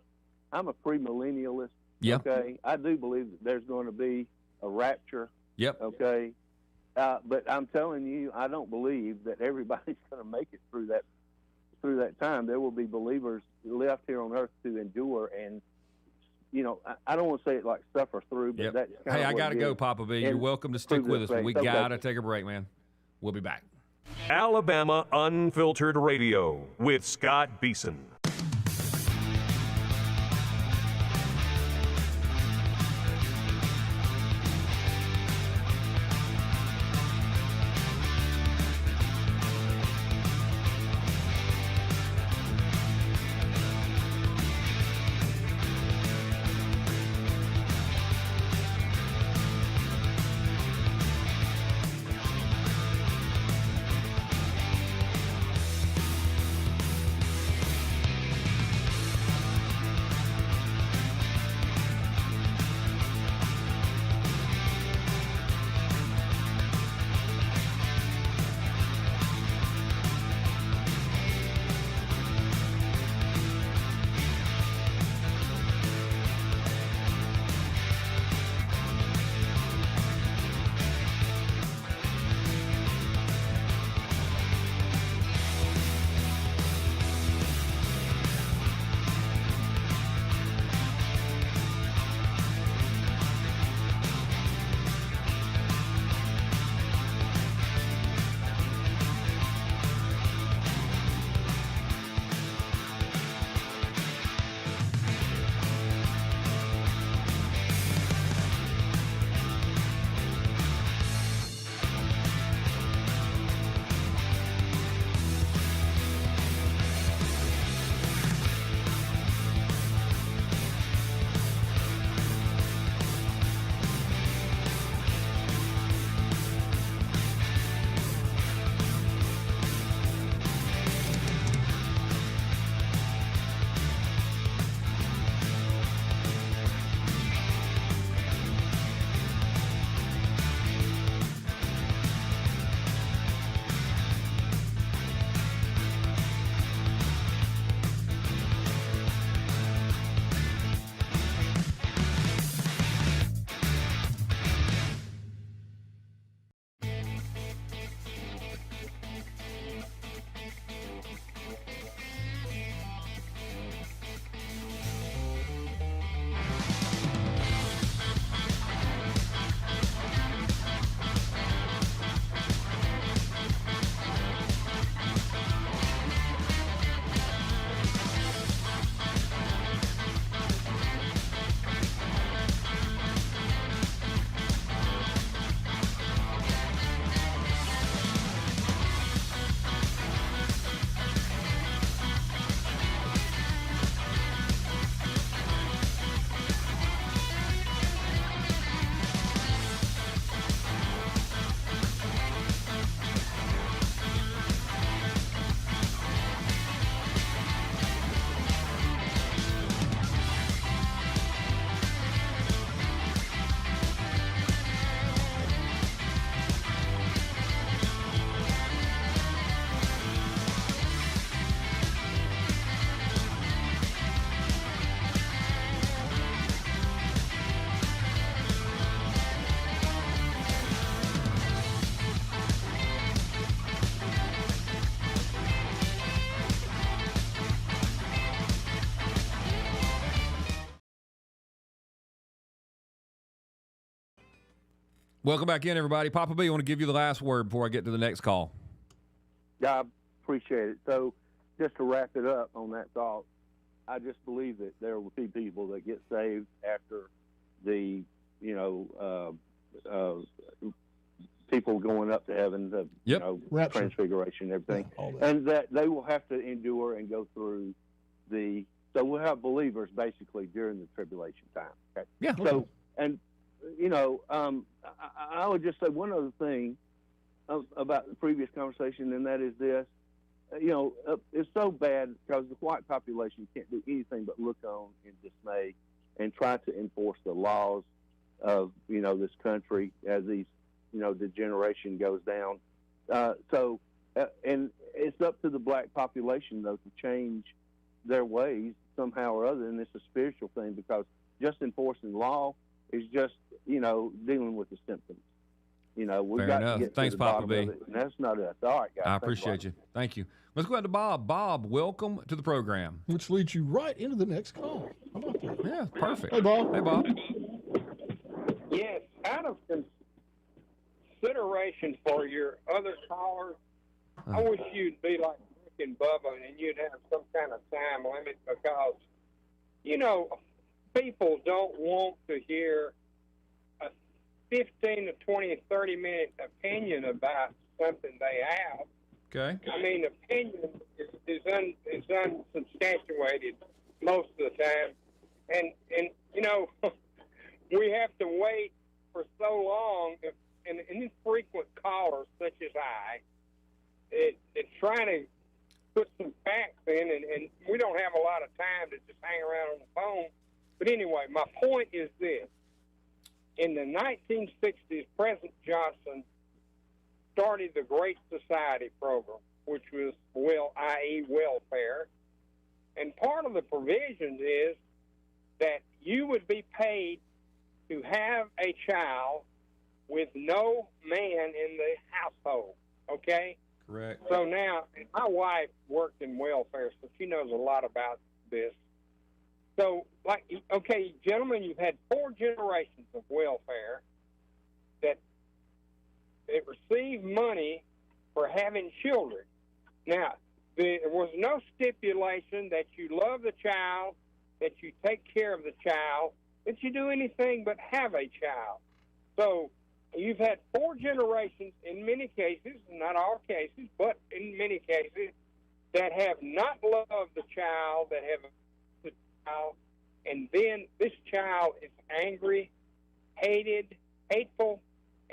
premillennialist. Yeah. Okay. I do believe that there's going to be a rapture. Yep. Okay. But I'm telling you, I don't believe that everybody's going to make it through that time. There will be believers left here on earth to endure, and you know, I don't want to say it like suffer through, but that's kind Hey, of I got to go, Papa B. You're welcome to stick with us, but we got to take a break, man. We'll be back. Alabama Unfiltered Radio with Scott Beason. Welcome back in, everybody. Papa B, I want to give you the last word before I get to the next call. Yeah, I appreciate it. So just to wrap it up on that thought, I just believe that there will be people that get saved after the, people going up to heaven, the Rapture. transfiguration and everything, Yeah, and that they will have to endure and go through so we'll have believers basically during the tribulation time. Okay? Yeah. So, and, I would just say one other thing about the previous conversation, and that is this. It's so bad because the white population can't do anything but look on in dismay and try to enforce the laws of, this country as the generation goes down. And it's up to the black population, though, to change their ways somehow or other, and it's a spiritual thing because just enforcing law is just, dealing with the symptoms. We've Fair got enough. to get Thanks, to the Papa bottom B. of it, and that's not us. All right, guys. I Thanks a appreciate lot. you. Thank you. Let's go ahead to Bob. Bob, welcome to the program. Which leads you right into the next call. How about that? Yeah, perfect. Hey, Bob. Hey, Bob. Yes, out of consideration for your other callers, I wish you'd be like Rick and Bubba and you'd have some kind of time limit because, people don't want to hear a 15 to 20, 30-minute opinion about something they have. Okay. I mean, opinion is unsubstantiated most of the time. And we have to wait for so long, and infrequent callers such as it's trying to put some facts in, and we don't have a lot of time to just hang around on the phone. But anyway, my point is this. In the 1960s, President Johnson started the Great Society program, which was, i.e. welfare. And part of the provisions is that you would be paid to have a child with no man in the household, okay? Correct. So now, my wife worked in welfare, so she knows a lot about this. So, okay, gentlemen, you've had 4 generations of welfare that receive money for having children. Now, there was no stipulation that you love the child, that you take care of the child, that you do anything but have a child. So you've had 4 generations in many cases, not all cases, but in many cases, that have not loved the child, that have the child, and then this child is angry, hateful,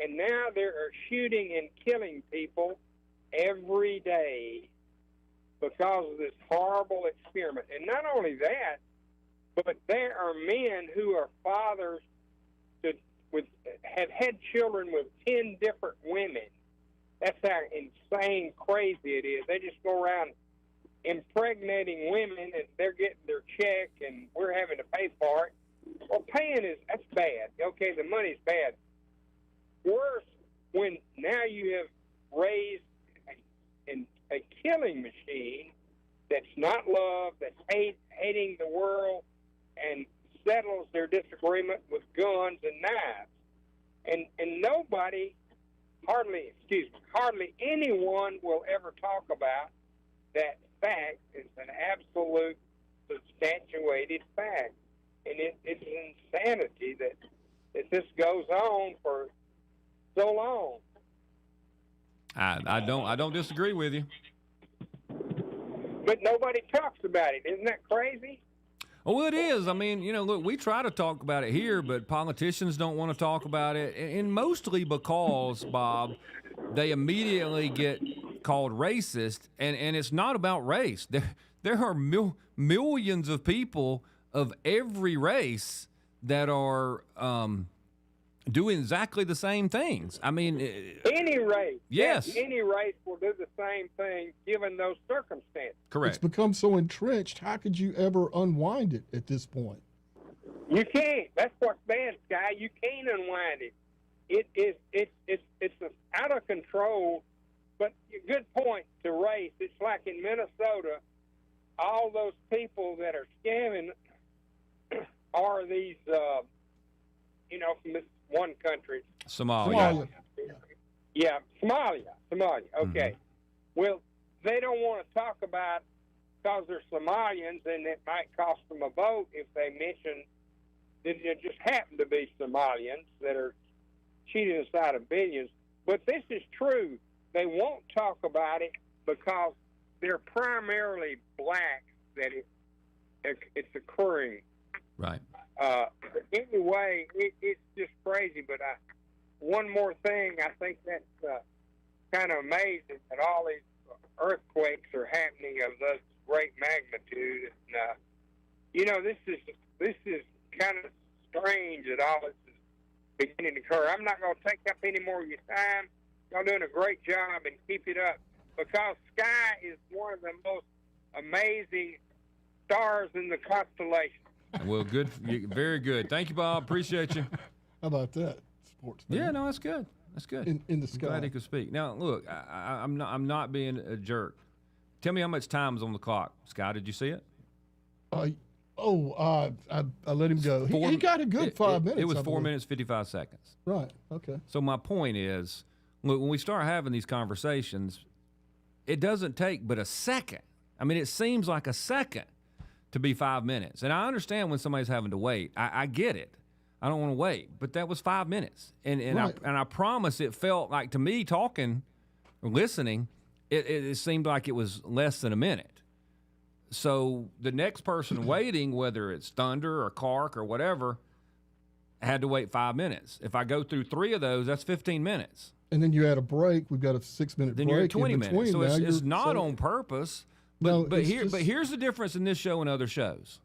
and now they are shooting and killing people every day because of this horrible experiment. And not only that, but there are men who are fathers have had children with 10 different women. That's how insane crazy it is. They just go around impregnating women, and they're getting their check, and we're having to pay for it. Well, that's bad. Okay, the money's bad. Worse, when now you have raised a killing machine that's not love, that's hating the world, and settles their disagreement with guns and knives. And nobody, hardly anyone will ever talk about that fact. It's an absolute substantiated fact. And it's insanity that this goes on for so long. I don't disagree with you. But nobody talks about it. Isn't that crazy? Oh, well, it is. I mean, look, we try to talk about it here, but politicians don't want to talk about it, and mostly because, Bob, they immediately get called racist, and it's not about race. There are millions of people of every race that are doing exactly the same things. I mean, any race. Yes. Any race will do the same thing given those circumstances. Correct. It's become so entrenched. How could you ever unwind it at this point? You can't. That's what's bad, Sky. You can't unwind it. It's out of control. But good point to race. It's like in Minnesota, all those people that are scamming are these, from one country. Somalia. Yeah, Somalia. Okay. Well, they don't want to talk about because they're Somalians, and it might cost them a vote if they mention that it just happen to be Somalians that are cheating us out of billions. But this is true. They won't talk about it because they're primarily blacks that it's occurring. Right. Anyway, it's just crazy. But one more thing, I think that's kind of amazing that all these earthquakes are happening of this great magnitude. And this is kind of strange that all this is beginning to occur. I'm not going to take up any more of your time. Y'all doing a great job, and keep it up, because Sky is one of the most amazing stars in the constellation. Well, good, very good. Thank you, Bob. Appreciate you. How about that, sports man? Yeah, no, that's good. That's good. In the sky. Glad he could speak. Now, look, I'm not being a jerk. Tell me how much time is on the clock, Sky. Did you see it? I let him go. He got a good 5 minutes. It was 4 minutes, 55 seconds. Right. Okay. So my point is, look, when we start having these conversations, it doesn't take but a second. I mean, it seems like a second to be 5 minutes. And I understand when somebody's having to wait. I get it. I don't want to wait. But that was 5 minutes. And right. I promise it felt like, to me, talking or listening, it seemed like it was less than a minute. So the next person waiting, whether it's Thunder or Clark or whatever, had to wait 5 minutes. If I go through 3 of those, that's 15 minutes. And then you add a break. We've got a 6-minute break. Then you're at 20 minutes. So it's not so, on purpose. No, but here's the difference in this show and other shows.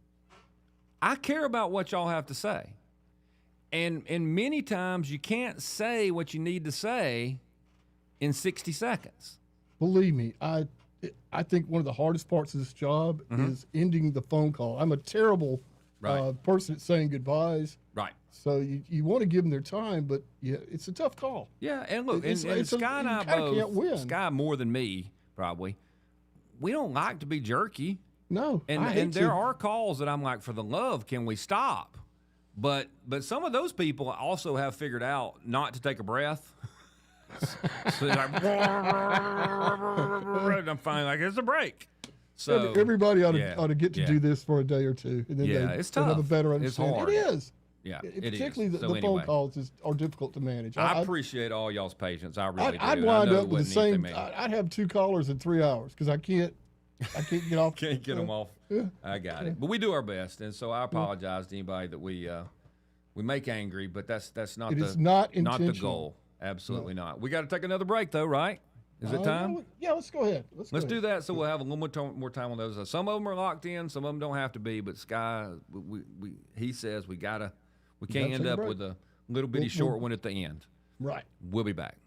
I care about what y'all have to say. And many times you can't say what you need to say in 60 seconds. Believe me, I think one of the hardest parts of this job is ending the phone call. I'm a terrible person at saying goodbyes. Right. So you want to give them their time, but yeah, it's a tough call. Yeah, and look, and Sky and I both, can't win. Sky more than me probably, we don't like to be jerky. No, and there are calls that I'm like, for the love, can we stop? But some of those people also have figured out not to take a breath. So they're like, I'm finally like, it's a break. So everybody ought to get to do this for a day or two, and then it's tough. Have a better understanding. It's hard. It is. Yeah, particularly the phone calls are difficult to manage. I appreciate all y'all's patience. I really do. I'd wind up with the same. I'd have 2 callers in 3 hours because I can't get off. Can't get them off. Yeah. I got it. But we do our best, and so I apologize to anybody that we make angry. But that's not not the goal. Absolutely not. We got to take another break though, right? Is it time? Yeah, let's go ahead. Let's do that, so we'll have a little more time on those. Some of them are locked in. Some of them don't have to be. But Sky, he says we can't end up with a little bitty short one at the end. Right. We'll be back.